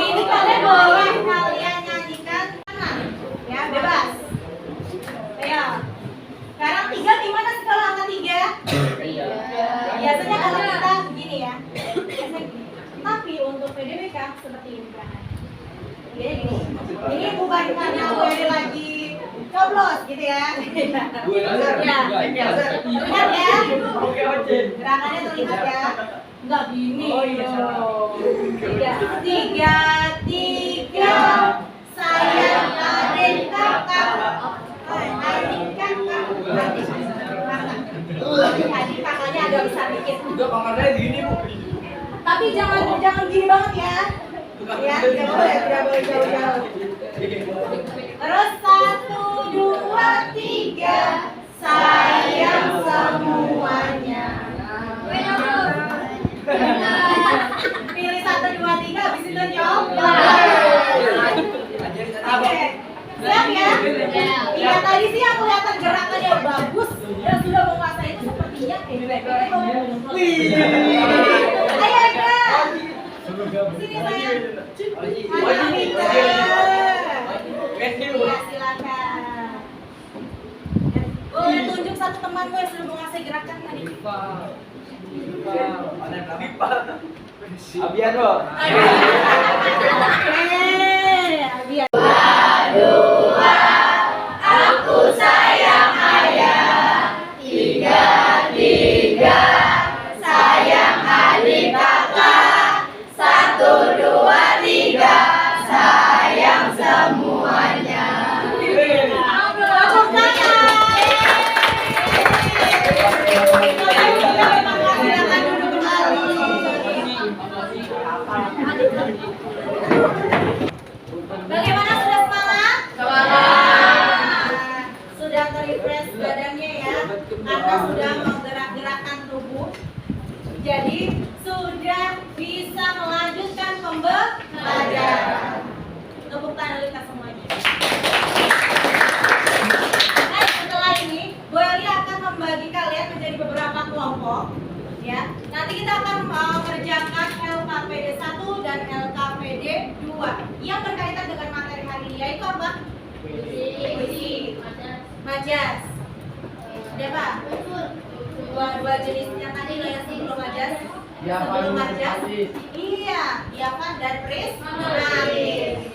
Ini kalian boleh kalian nyanyikan mana? Ya, bebas. Ya. Sekarang 3 gimana sih kalau angka 3? Biasanya kalau kita begini ya. Biasanya gini. Tapi untuk PDBK seperti ini kan. Gini. Ini bukan karena gue lagi coblos gitu ya. Gue laser. Ya. Lihat ya. Oke, oke. Gerakannya terlihat ya. Enggak gini. Oh, iya, salah. 3, 3. Sayang adik kakak. Adik kakak. Adik kakaknya agak besar dikit. Udah kakaknya gini, Bu. Tapi jangan gini banget ya. Ya, tidak boleh jauh-jauh. Terus 1, 2, 3. Sayang semuanya. Pilih 1, 2, 3, habis itu nyoba. Oke, siap ya? Iya, tadi sih aku lihat gerakan yang bagus dan sudah menguasai itu sepertinya PDBK. Ayo Eka, sini sayang. Ayo Eka. Ya, silakan. Boleh tunjuk satu temanmu yang sudah menguasai gerakan tadi. Abiano. Oke, Abian. Aku sayang badannya ya, karena sudah menggerak-gerakkan tubuh. Jadi sudah bisa melanjutkan pembelajaran. Tepuk tangan kita semuanya. Nah, setelah ini, Bu Eli akan membagi kalian menjadi beberapa kelompok. Ya, nanti kita akan mengerjakan LKPD 1 dan LKPD 2 yang berkaitan dengan materi hari ini, yaitu apa? Puisi, majas. Ada apa? Dua jenisnya tadi yang sebelum majas. Sebelum majas. Iya, Yavan dan Prismatis.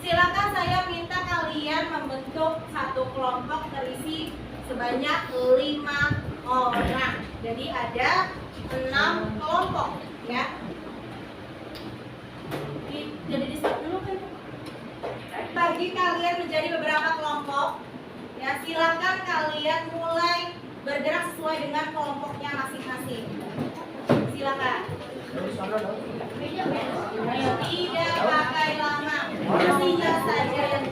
Silakan saya minta kalian membentuk satu kelompok terisi sebanyak 5 orang. Jadi ada 6 kelompok, ya. Jadi di stop dulu kan. Bagi kalian menjadi beberapa kelompok. Ya, silakan kalian mulai bergerak sesuai dengan kelompoknya masing-masing. Silakan. Ayo, tidak pakai lama. Tinggal saja yang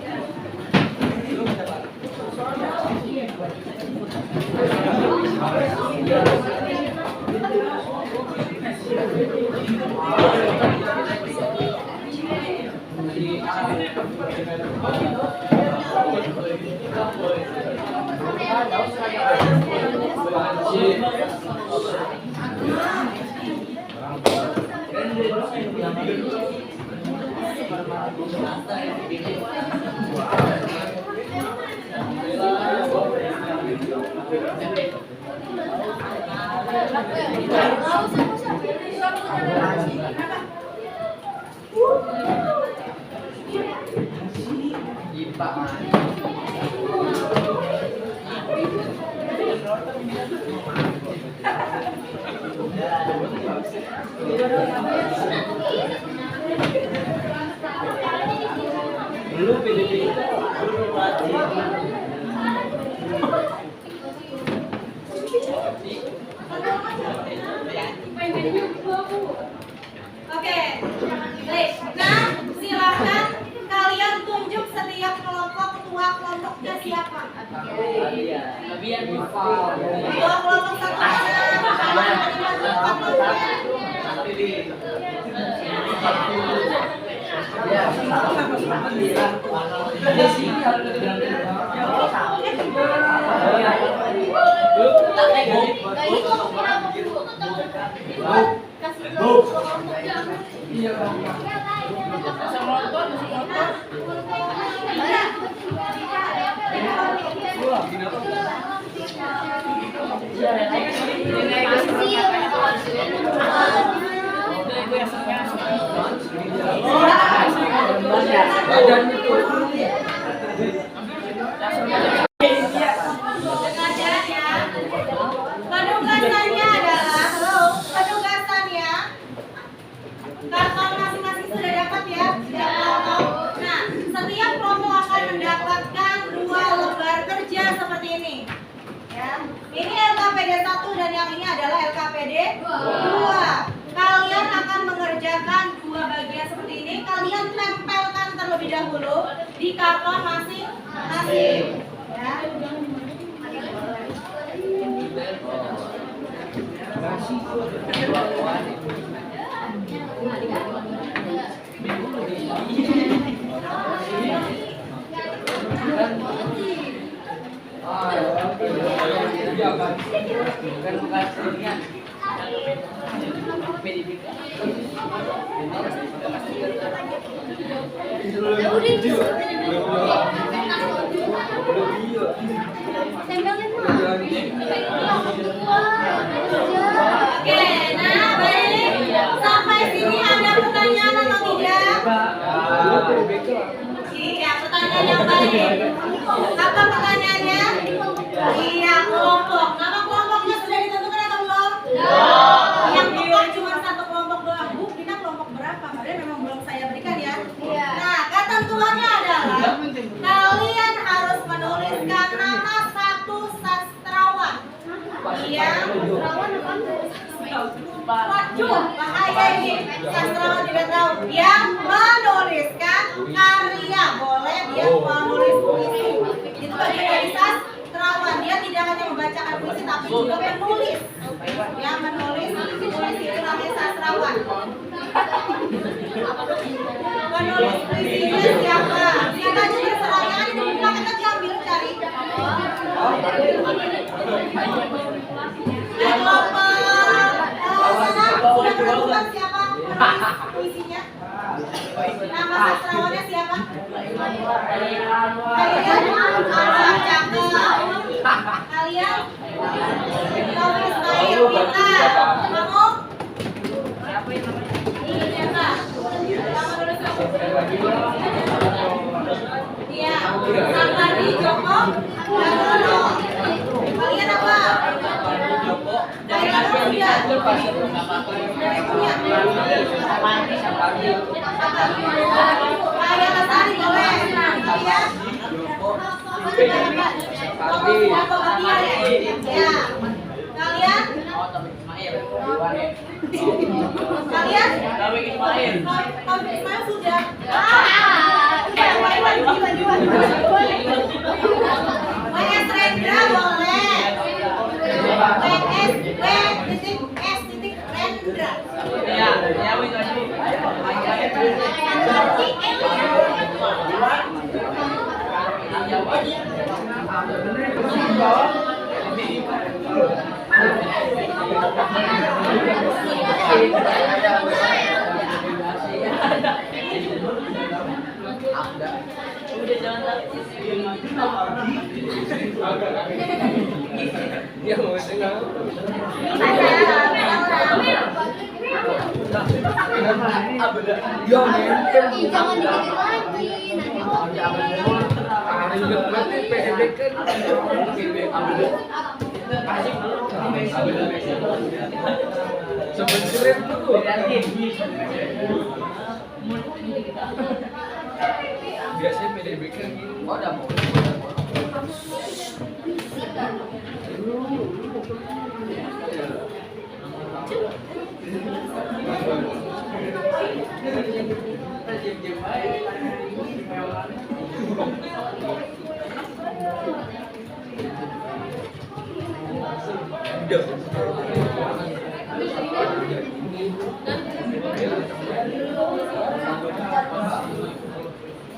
Belum PDP itu belum wajib. Oke, baik. Nah, silakan kalian tunjuk setiap kelompok ketua kelompoknya siapa. Ketua kelompok satu Penugasannya adalah, penugasannya karton masing-masing sudah dapat ya, setiap kelompok. Nah, setiap kelompok akan mendapatkan 2 lembar kerja seperti ini. Ya, ini LKPD 1 dan yang ini adalah LKPD 2. Kalian akan mengerjakan 2 bagian seperti ini. Kalian tempelkan terlebih dahulu di karton masing-masing. Ya. Oke, nah baik. Sampai sini ada pertanyaan atau tidak? Iya, pertanyaan yang baik. Apa pertanyaannya? Iya, kelompok. Nama kelompoknya sudah ditentukan atau belum? Yang tepat cuma 1 kelompok doang. Bu, kita kelompok berapa? Padahal memang belum saya berikan ya. Nah, ketentuannya adalah kalian harus menuliskan nama 1 sastrawan. Iya. Waduh, bahaya ini. Sastrawan tidak tahu. Yang menuliskan karya, boleh dia menulis puisi. Itu bagian dari sastrawan. Dia membacakan puisi tapi juga menulis. Ya, menulis itu namanya sastrawan. Penulis puisinya siapa? Siapa aja terserah ya, di buku kita diambil cari. Kelompok sana sudah menemukan siapa penulis puisinya? Nama sastrawannya siapa? Kalian cakep. Kalian Tom Ismail kita kamu iya Sapardi Djoko Damono. Kalian apa? Kalian punya Kaya Lestari boleh. Kalian ya. Kalian? Kalian? Taufik Ismail. Taufik Ismail sudah. WS Rendra boleh. Rendra. Ya, ya wis aja. Udah jangan takut. Dia mau dengar. Jangan dikit lagi, biasanya PDB kan gitu. Oh, udah mau.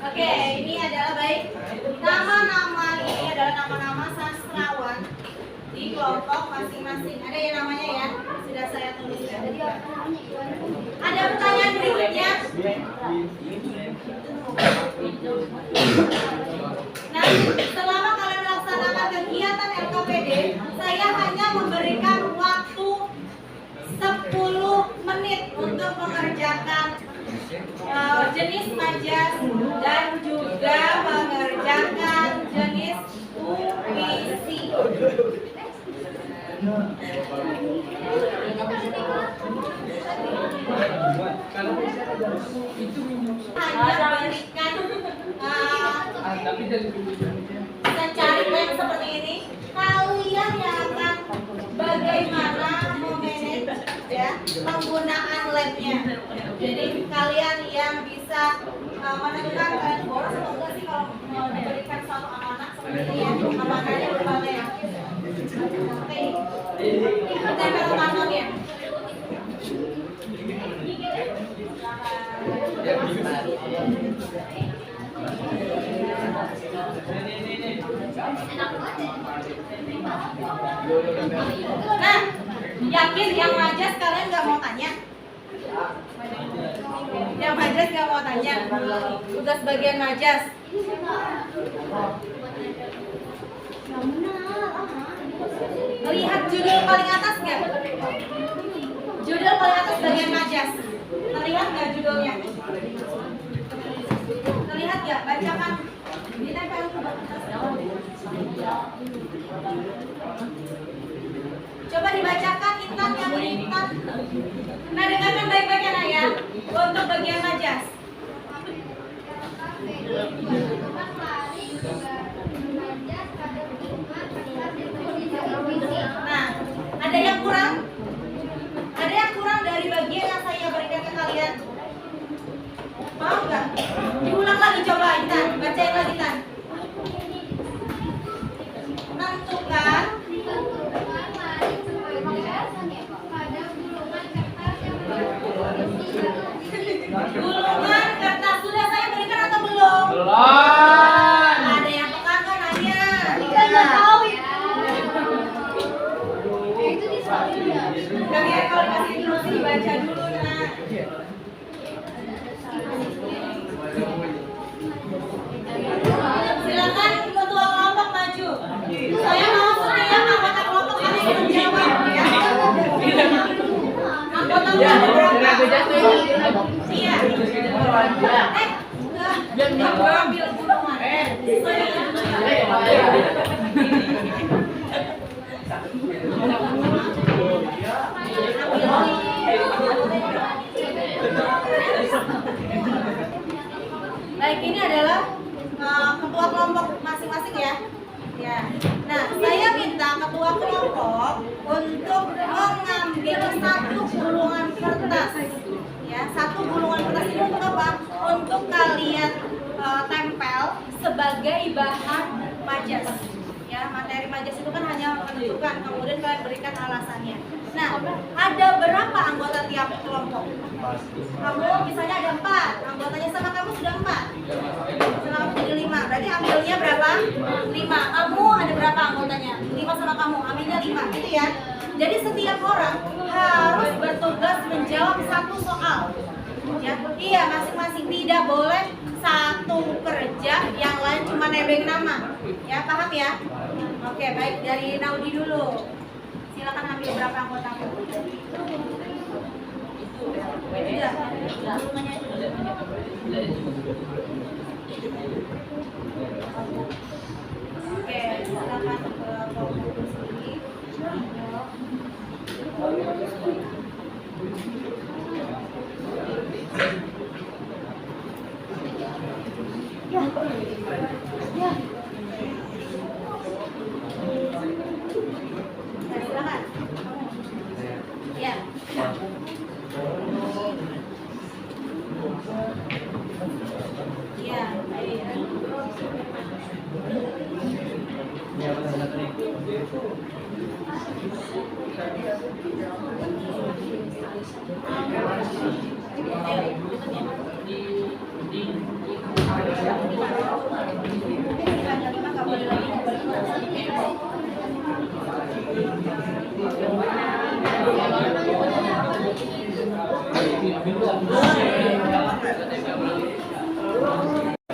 Oke, ini adalah baik. Nama-nama ini adalah nama-nama sastrawan di kelompok masing-masing. Ada ya namanya ya? Sudah saya tuliskan. Ada pertanyaan berikutnya? Nah, selama kalian melaksanakan kegiatan LKPD, saya hanya memberikan waktu 10 menit untuk mengerjakan jenis majas dan juga mengerjakan jenis puisi. Hanya berikan secara plan seperti ini. Kalian yang akan bagaimana memanage ya penggunaan labnya. Jadi kalian yang bisa menentukan kalian boros atau enggak sih kalau memberikan suatu amanah seperti ini ya, amanahnya berbeda ya. Oke, ikutin teman-temannya. Nah, yakin yang majas kalian nggak mau tanya? Yang majas nggak mau tanya? Tugas bagian majas. Lihat judul paling atas nggak? Judul paling atas bagian majas. Terlihat nggak judulnya? Terlihat nggak? Bacakan. Ditempel ke atas. Coba dibacakan Intan yang ini Intan. Nah, dengarkan baik-baik ya Naya. Untuk bagian majas. Nah, ada yang kurang? Ada yang kurang dari bagian yang saya berikan ke kalian? Mau nggak? Diulang lagi coba Intan, bacain lagi Intan. Tentukan Gulungan kertas sudah saya berikan atau belum? Belum. Ada yang peka nggak nanya? Kita nggak tahu itu. Itu di Kalian kalau kasih instruksi dibaca dulu nak. Silakan ketua kelompok maju. Saya mau setiap anggota kelompok harus menjawab ya. Anggota kelompok berapa? Iya. Enggak. Gua ambil gulungan. Baik, ini adalah ketua kelompok masing-masing ya. Ya. Nah, saya minta ketua kelompok untuk mengambil satu gulungan kertas. Ya, satu gulungan kertas ini untuk apa? Untuk kalian tempel sebagai bahan majas. Ya, materi majas itu kan hanya menentukan, kemudian kalian berikan alasannya. Nah, ada berapa anggota tiap kelompok? Kamu misalnya ada 4, anggotanya sama kamu sudah 4. Sama kamu jadi 5, berarti ambilnya berapa? 5. Kamu ada berapa anggotanya? 5 sama kamu, ambilnya 5, gitu ya. Jadi setiap orang harus bertugas menjawab satu soal. Ya, iya masing-masing, tidak boleh satu kerja, yang lain cuma nebeng nama. Ya, paham ya? Oke, baik, dari Naudi dulu. Silakan ambil berapa anggota kamu. Sudah. Gulungannya sudah. Oke, silakan ke kelompok sini. Ya. Silakan. Ya. Ya, baik.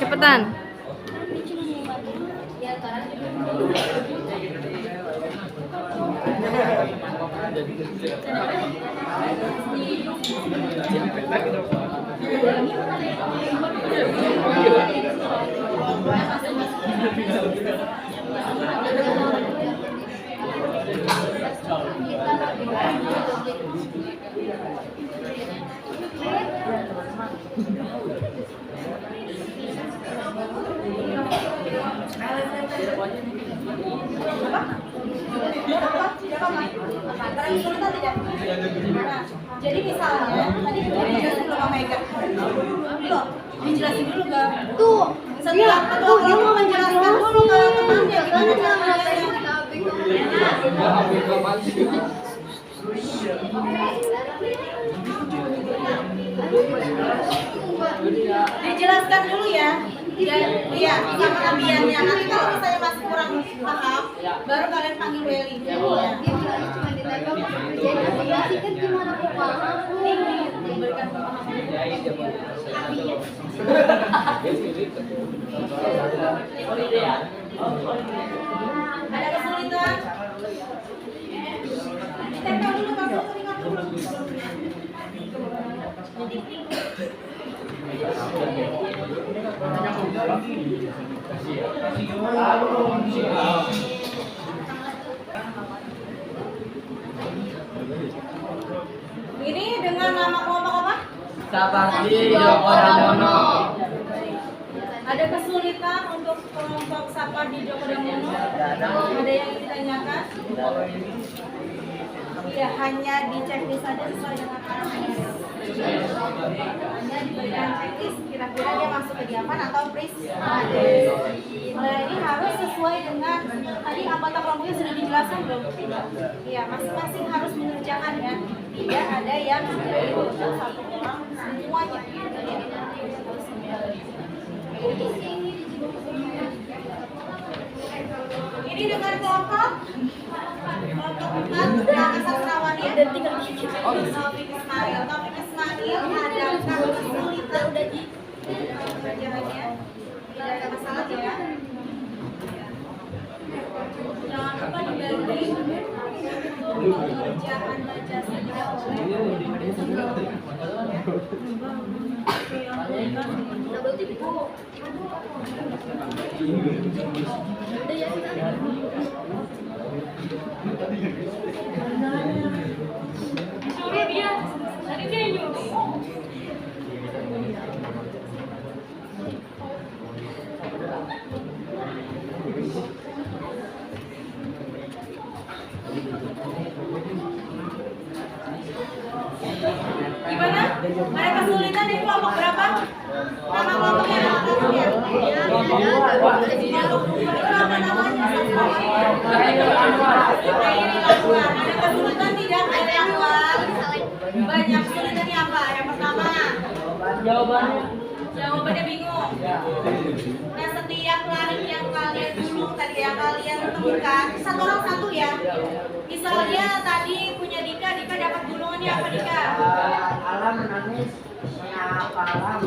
Cepetan. Jadi misalnya tadi dijelasin dulu sama Mega. Belum, dijelasin dulu Ga. Tuh, Setelah ketua kelompok menjelaskan dulu ke temannya gimana cara menjelaskan. Dijelaskan dulu ya. Iya, sama ambiannya. Nanti kalau misalnya masih kurang paham, baru kalian panggil Welly. Ya. cuma ditempel jadi aplikasi kan gimana aku paham? Memberikan pemahaman. Ada kesulitan? Ditempel dulu kamu teringat dulu. Ini dengan nama kelompok apa? Sapardi Djoko Damono. Ada kesulitan untuk kelompok Sapardi Djoko Damono? Ada yang ingin ditanyakan? Tidak, hanya di checklist saja sesuai dengan arahannya. Hanya diberikan checklist kira-kira dia masuk ke Diapan atau Pris. Mulai ini harus sesuai dengan tadi anggota kelompoknya sudah dijelaskan belum? Iya, masing-masing harus mengerjakan ya. tidak ada yang diurutan satu orang semuanya. Ini dengan kelompok 4 nama sastrawannya. Taufik Ismail. Taufik Ismail ada kesulitan belajarannya. Tidak ada masalah ya. Jangan lupa dibagi bacaan baca saja gimana? Ada kesulitan di kelompok berapa? Nama kelompoknya apa? Apa namanya? Ada kesulitan tidak? Ada yang luar? Banyak kesulitannya apa? Yang pertama? Jawabannya bingung. Nah, setiap lari yang kalian dulu tadi yang kalian temukan, satu orang satu ya. Misalnya tadi punya Dika dapat gulungannya apa Dika? Alam menangis, mengapa alam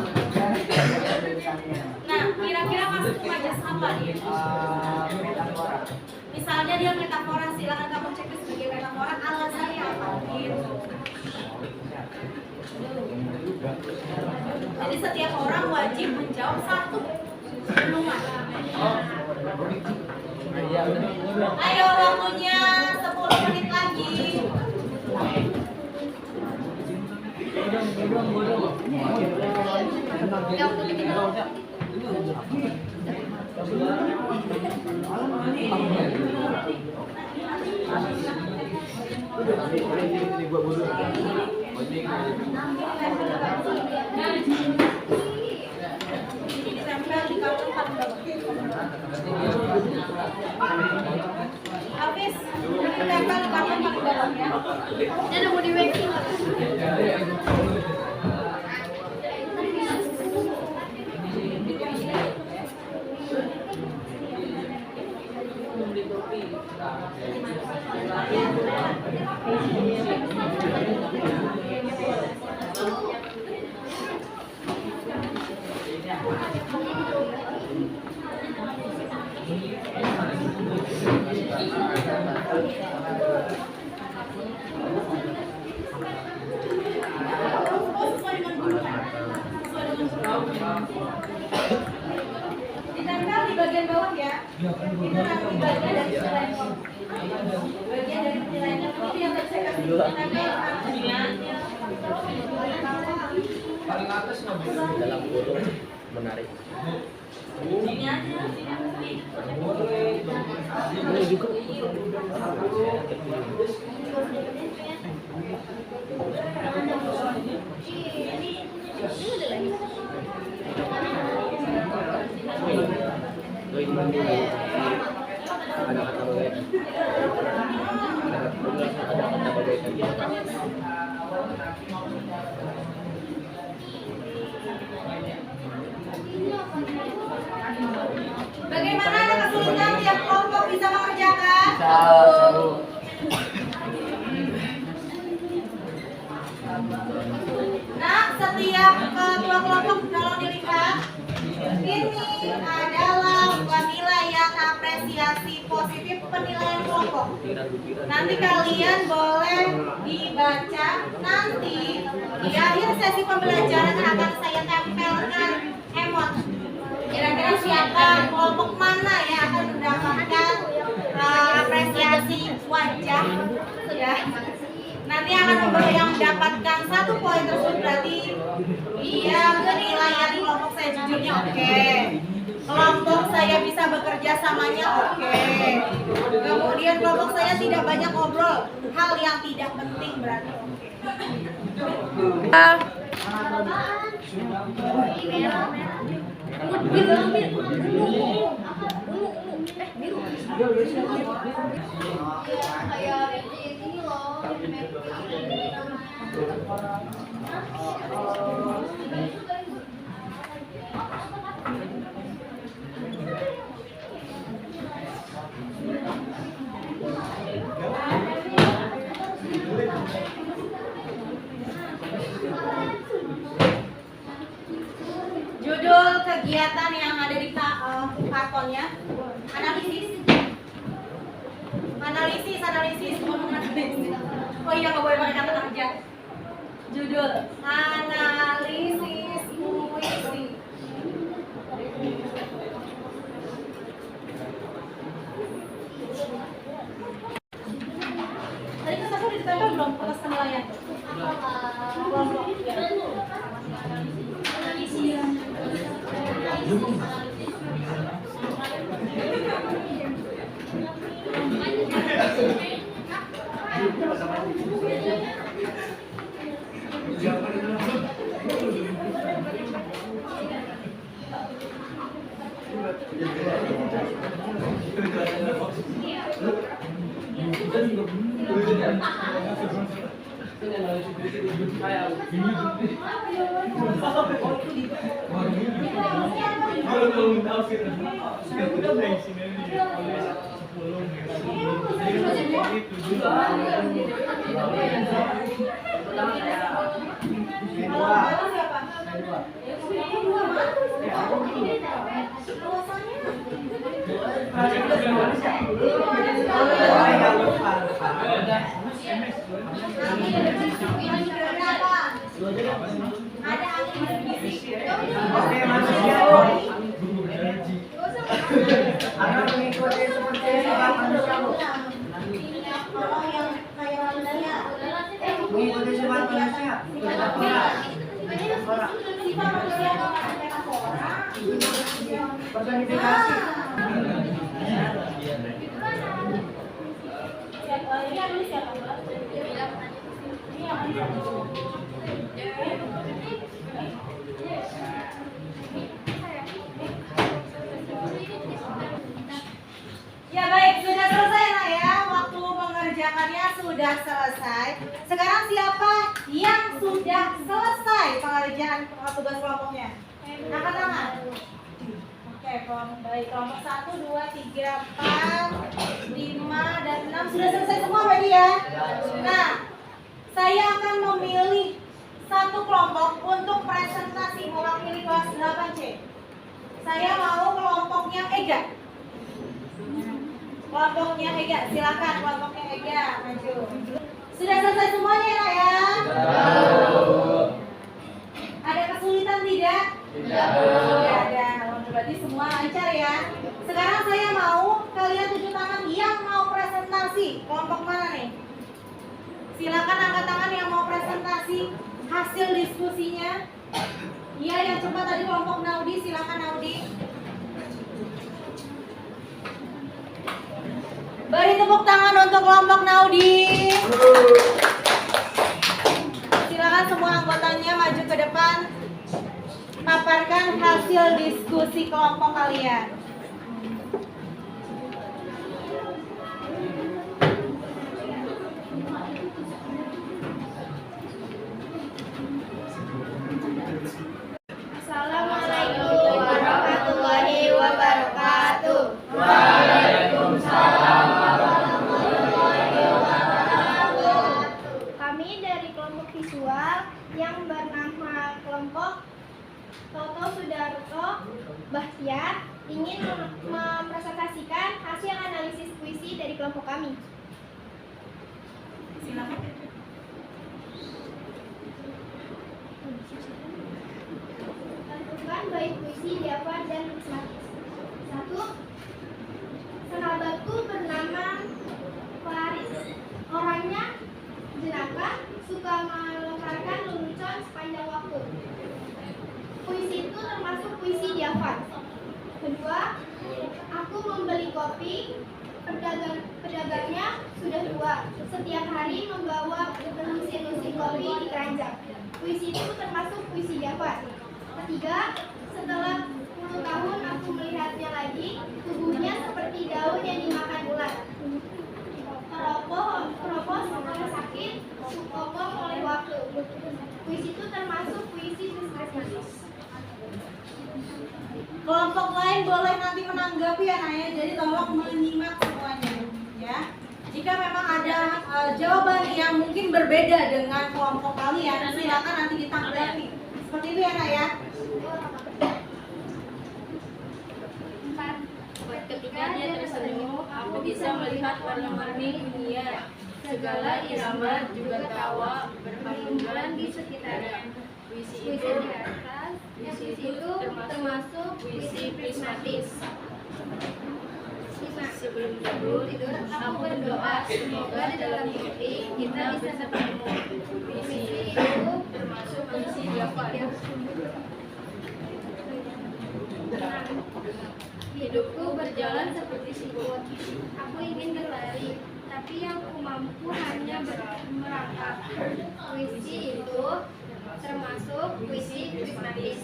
Nah, kira-kira masuk ke majas apa dia? metafora. Misalnya dia metafora, silakan kamu cek sebagai metafora, alasannya apa? Gitu. Jadi setiap orang wajib menjawab satu gulungan. Ayo waktunya 10 menit lagi. Ditempel di kartu 4. Habis ditempel di kartu 4 ya. Dia udah mau di waxing. Ditempel di bagian bawah ya. Itu nanti bagian dari penilaian. Bagian dari penilaiannya itu yang tadi saya kasih ditempel artinya. Paling atas Dalam kurung menarik. Ini aja. Ini juga. Ada kata bagai. Ada kata bagai. Bagaimana ada kesulitan tiap kelompok bisa mengerjakan? Nah, setiap ketua kelompok kalau dilihat ini adalah penilaian apresiasi positif penilaian kelompok. Nanti kalian boleh dibaca. Nanti di akhir sesi pembelajaran akan saya tempelkan emot. Kira-kira siapa kelompok mana yang akan mendapatkan apresiasi wajah ya. Nanti akan yang mendapatkan 1 poin tersebut berarti dia penilaian kelompok saya jujurnya oke. Kelompok saya bisa bekerja samanya oke. Kemudian kelompok saya tidak banyak ngobrol, hal yang tidak penting berarti oke. Kayak ini loh, Judul kegiatan yang ada di kartonnya analisis. Ngomong analisis. Oh iya, nggak boleh pakai kata kerja. Judul analisis puisi. Tadi kan aku ditempel belum atas penilaian? Kelompok. Ada angin berbisik. Agar mengikuti seperti sifat manusia, Bu. Orang yang kayak manusia. Mengikuti sifat manusia, bukan orang. Sifat manusia kayak orang. Personifikasi. Siapa? Ini yang nulis siapa? Ini yang nulis. Ya baik, sudah selesai nak ya. Waktu mengerjakannya sudah selesai. Sekarang siapa yang sudah selesai pengerjaan tugas kelompoknya? Angkat tangan. Oke, baik. Kelompok 1, 2, 3, 4, 5, dan 6 sudah selesai semua berarti ya? Nah, saya akan memilih satu kelompok untuk presentasi mewakili kelas 8C. Saya mau kelompoknya Ega. Kelompoknya Ega, silakan kelompoknya Ega maju. Sudah selesai semuanya ya? Ada kesulitan tidak? Tidak ada. Berarti semua lancar ya. Sekarang saya mau kalian tunjuk tangan yang mau presentasi. Kelompok mana nih? Silakan angkat tangan yang mau presentasi hasil diskusinya. Iya, yang cepat tadi kelompok Naudi, silakan Naudi. Beri tepuk tangan untuk kelompok Naudi. Silakan semua anggotanya maju ke depan. Paparkan hasil diskusi kelompok kalian. Assalamualaikum warahmatullahi wabarakatuh. Kami dari kelompok visual yang bernama kelompok Toto Sudarto Bahtiar ingin mempresentasikan hasil analisis puisi dari kelompok kami. Silakan. Tentukan bait puisi Dyavan dan Prismatis. 1. Sahabatku bernama Faris. Orangnya jenaka, suka melontarkan lelucon sepanjang waktu. Puisi itu termasuk puisi Dyavan. 2. Aku membeli kopi, pedagangnya sudah tua. Setiap hari membawa lusin-lusin kopi di keranjang. Puisi itu termasuk puisi Dyavan. 3. Setelah 10 tahun aku melihatnya lagi, tubuhnya seperti daun yang dimakan ulat. Keropos oleh sakit, sukobong oleh waktu. Puisi itu termasuk puisi prismatis. Kelompok lain boleh nanti menanggapi ya Naya, jadi tolong menyimak semuanya ya. Jika memang ada jawaban yang mungkin berbeda dengan kelompok kalian, silakan nanti ditanggapi. Seperti itu ya Naya. Ketika dia tersenyum, aku bisa melihat warna-warni dunia. Segala irama juga tawa berhamburan di sekitarnya. Puisi itu termasuk puisi prismatis. Sebelum tidur, aku berdoa semoga di dalam mimpi kita bisa bertemu. Puisi itu termasuk puisi Java. Hidupku berjalan seperti sikut. Aku ingin berlari, tapi yang ku mampu hanya merangkak. Puisi itu termasuk puisi prismatis.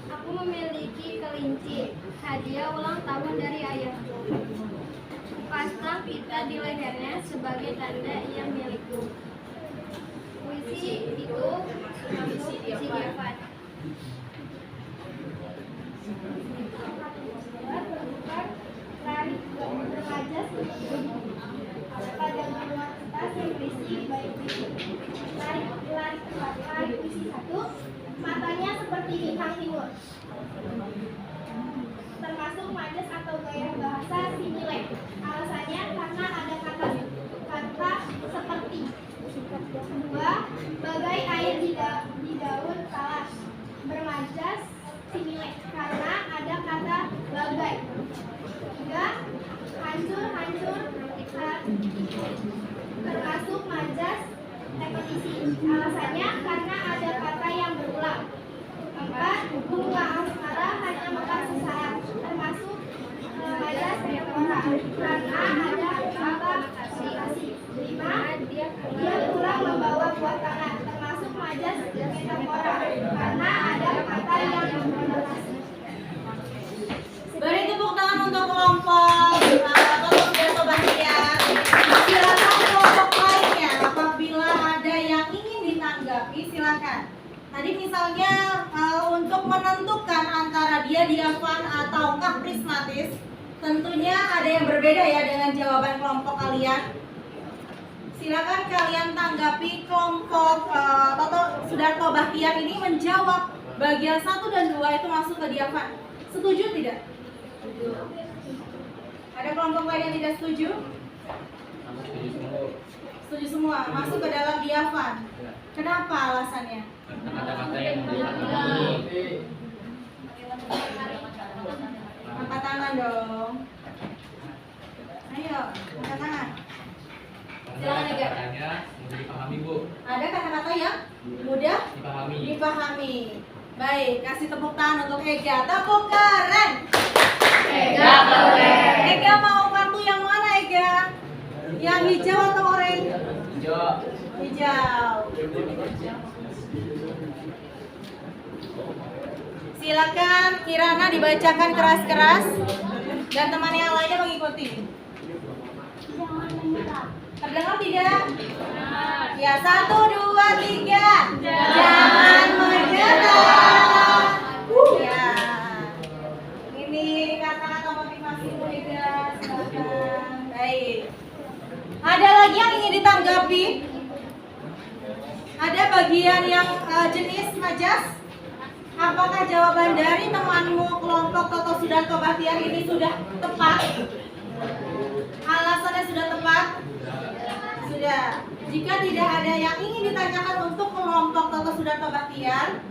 Aku memiliki kelinci, hadiah ulang tahun dari ayahku. Kupasang pita di lehernya sebagai tanda ia milikku. Puisi itu termasuk puisi Java. Lari remaja pada luar kertas yang berisi baik lari puisi satu, matanya seperti bintang timur, termasuk majas atau gaya bahasa simile. Alasannya karena ada kata seperti. Dua, bagai air di daun talas, bermajas simile karena ada kata bagai. Tiga, hancur termasuk majas repetisi. Alasannya karena ada kata yang berulang. Empat, bunga asmara hanya mekar sesaat, termasuk majas metafora karena ada kata kasih. Lima, dia pulang membawa buah tangan, termasuk majas metafora karena ada kata yang konotasi. Beri tepuk tangan untuk kelompok atau bagian. Silakan kelompok lainnya apabila ada yang ingin ditanggapi silakan. Tadi misalnya untuk menentukan antara dia diafan ataukah prismatis, tentunya ada yang berbeda ya dengan jawaban kelompok kalian. Silakan kalian tanggapi kelompok atau Sudarto Bahtiar ini menjawab bagian 1 dan 2 itu masuk ke diafan. Setuju tidak? Ada kelompok lain yang tidak setuju? Setuju semua, masuk ke dalam diafan. Kenapa alasannya? Kata-kata yang ditanggapi. Angkat tangan dong. Ayo, angkat tangan. Silakan Ega. Katanya mudah dipahami, Bu. Ada kata-kata yang mudah Dipahami. dipahami. Baik, kasih tepuk tangan untuk Ega. Tepuk keren. Ega keren. Ega mau kartu yang mana Ega? Yang hijau atau oranye? Hijau. Hijau. Silakan Kirana dibacakan keras-keras dan teman yang lainnya mengikuti. Terdengar tidak? Ya, 1, 2, 3. Jangan menyerah. Ya. Ini kata-kata motivasi Ega. Silakan. Baik. Ada lagi yang ingin ditanggapi? Ada bagian yang jenis majas? Apakah jawaban dari temanmu kelompok Toto Sudarto Bahtiar ini sudah tepat? Alasannya sudah tepat? Sudah. Jika tidak ada yang ingin ditanyakan untuk kelompok Toto Sudarto Bahtiar,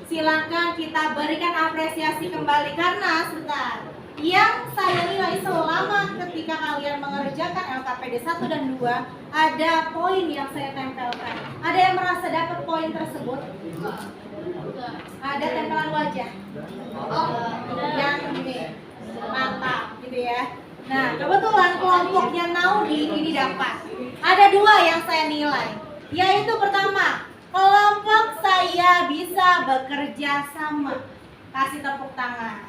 silakan kita berikan apresiasi kembali karena sebentar. Yang saya nilai selama ketika kalian mengerjakan LKPD 1 dan 2, ada poin yang saya tempelkan. Ada yang merasa dapat poin tersebut? Ada tempelan wajah. Yang ini mata gitu ya. Nah, kebetulan kelompoknya Naudi ini dapat. Ada 2 yang saya nilai. Yaitu pertama, kelompok saya bisa bekerja sama. Kasih tepuk tangan.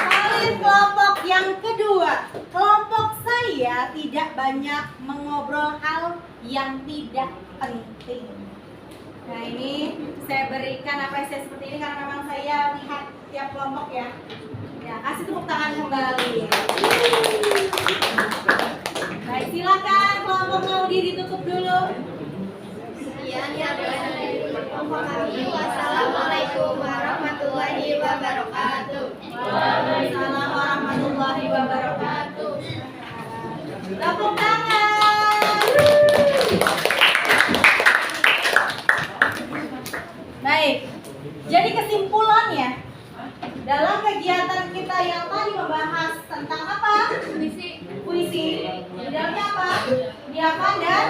Kalian kelompok yang kedua, kelompok saya ya, tidak banyak mengobrol hal yang tidak penting. Nah ini saya berikan apresiasi seperti ini karena memang saya lihat tiap kelompok ya. Ya, kasih tepuk tangan kembali. Baik, silakan kelompok Maudi ditutup dulu. Wassalamualaikum warahmatullahi wabarakatuh. Waalaikumsalam warahmatullahi wabarakatuh. Tepuk tangan. Baik, jadi kesimpulannya dalam kegiatan kita yang tadi membahas tentang apa? Puisi. Di dalamnya apa? Diafan dan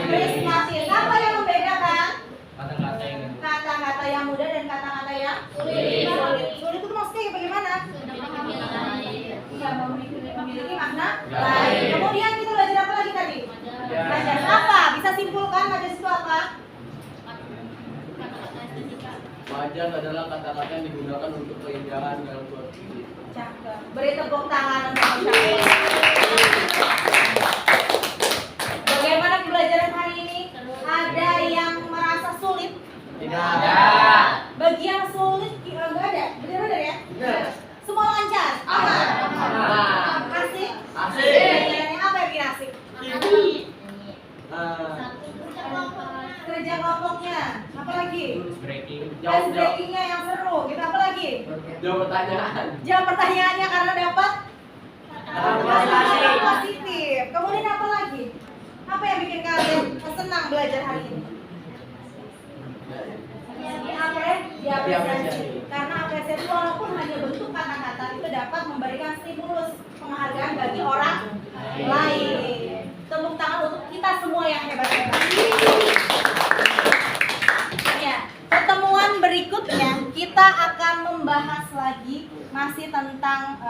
prismatis. Apa yang membedakan? Kata-kata yang Kata-kata yang mudah dan kata-kata yang sulit. Sulit itu maksudnya bagaimana? Iya, memiliki makna lain. Kemudian kita belajar apa lagi tadi? Majas apa? Bisa simpulkan majas itu apa? Majas adalah kata-kata yang digunakan untuk keindahan dalam suatu puisi. Cakep. Beri tepuk tangan untuk Syafir. Bagaimana pembelajaran hari ini? Ada yang merasa sulit? Tidak ada. Bagi yang sulit enggak ada. Benar ya? Benar. Semua lancar? Aman? Aman. Asik? Asik. Pelajarannya apa yang bikin asik? Ah, Kerja kelompoknya. Apa lagi? breaking. Ice breakingnya yang seru. Kita apa lagi? Jawab pertanyaan. Jawab pertanyaannya karena dapat Apresiasi. positif. Kemudian apa lagi? Apa yang bikin kalian senang belajar hari ini? Diapresiasi. Karena apresiasi walaupun hanya bentuk kata-kata itu dapat memberikan stimulus penghargaan bagi orang lain. Tepuk tangan untuk kita semua yang hebat-hebat. Ya, pertemuan berikutnya kita akan membahas lagi masih tentang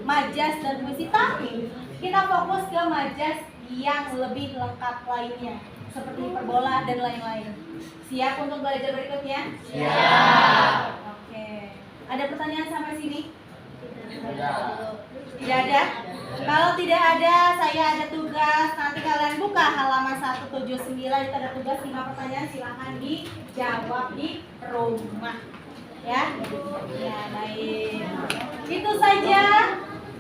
majas dan puisi, tapi kita fokus ke majas yang lebih lengkap lainnya seperti hiperbola dan lain-lain. Siap untuk belajar berikutnya? Siap. Oke. Ada pertanyaan sampai sini? Tidak ada? Kalau tidak ada, saya ada tugas. Nanti kalian buka halaman 179, itu ada tugas 5 pertanyaan. Silahkan dijawab di rumah. Ya? Ya, baik. Itu saja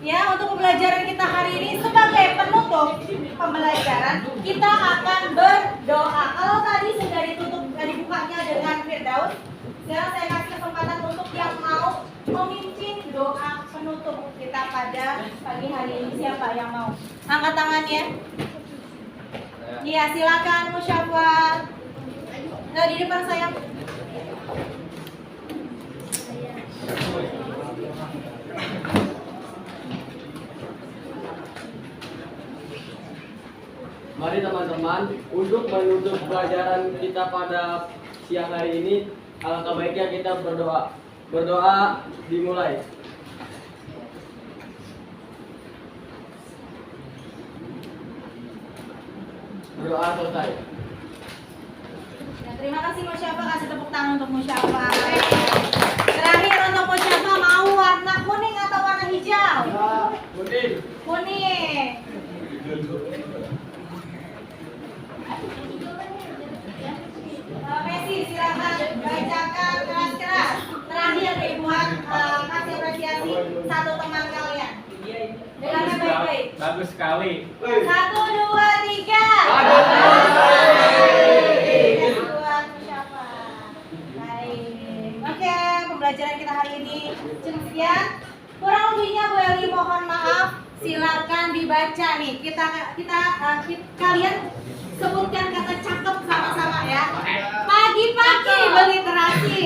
ya untuk pembelajaran kita hari ini. Sebagai penutup pembelajaran, kita akan berdoa. Kalau tadi sudah ditutup, dibukanya dengan Firdaus, sekarang saya kasih kesempatan untuk yang mau memimpin doa penutup kita pada pagi hari ini. Siapa yang mau? Angkat tangannya. Iya, silakan Musyafat. Nah, di depan saya. Mari teman-teman, untuk menutup pelajaran kita pada siang hari ini, alangkah baiknya kita berdoa. Berdoa dimulai. Berdoa selesai. Ya, terima kasih Musyafa, kasih tepuk tangan untuk Musyafa. Terakhir untuk Musyafa, mau warna kuning atau warna hijau? Kuning. Kuning. Messi, silakan bacakan keras-keras. Terakhir nih buat kasih apresiasi satu teman kalian. Dengarnya baik-baik. Bagus sekali. 1, 2, 3. Bagus. Buat Musyafa. Baik. Oke, pembelajaran kita hari ini cukup sekian. Kurang lebihnya Bu Eli mohon maaf. Silakan dibaca nih. Kalian sebutkan kata cakep sama-sama ya. Pagi-pagi berliterasi.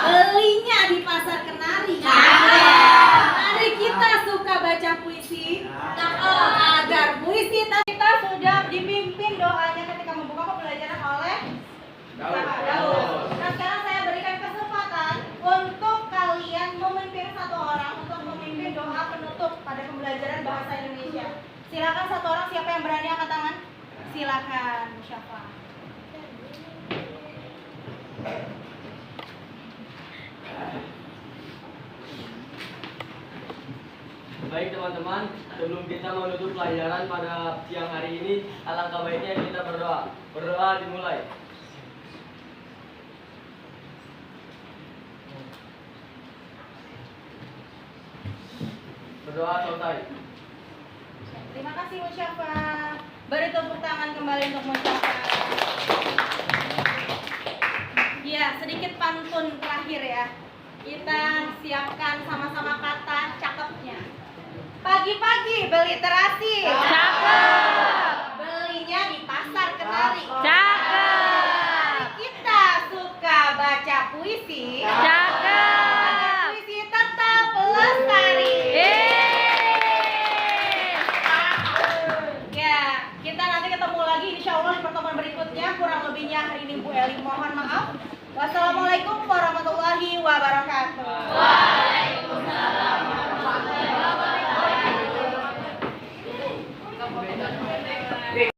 Belinya di pasar Kenari. Mari kita suka baca puisi. Agar puisi kita sudah dipimpin doanya ketika membuka pembelajaran oleh Bapak Daud. Nah, sekarang saya berikan kesempatan untuk kalian memimpin satu orang untuk memimpin doa penutup pada pembelajaran bahasa Indonesia. Silakan satu orang, siapa yang berani angkat tangan? Silakan, Musyafa. Baik teman-teman, sebelum kita menutup pelajaran pada siang hari ini, alangkah baiknya kita berdoa. Berdoa dimulai. Berdoa selesai. Terima kasih Musyafa. Beri tepuk tangan kembali untuk Musyafa. Ya, sedikit pantun terakhir ya. Kita siapkan sama-sama kata cakepnya. Pagi-pagi beli terasi. Cakep. Belinya di pasar Kenari. Cakep. Kita suka baca puisi. Cakep. Puisi tetap lestari. Ya, kita nanti ketemu lagi insya Allah di pertemuan berikutnya. Kurang lebihnya hari ini Bu Eli mohon maaf. Wassalamualaikum warahmatullahi wabarakatuh. Waalaikumsalam warahmatullahi wabarakatuh.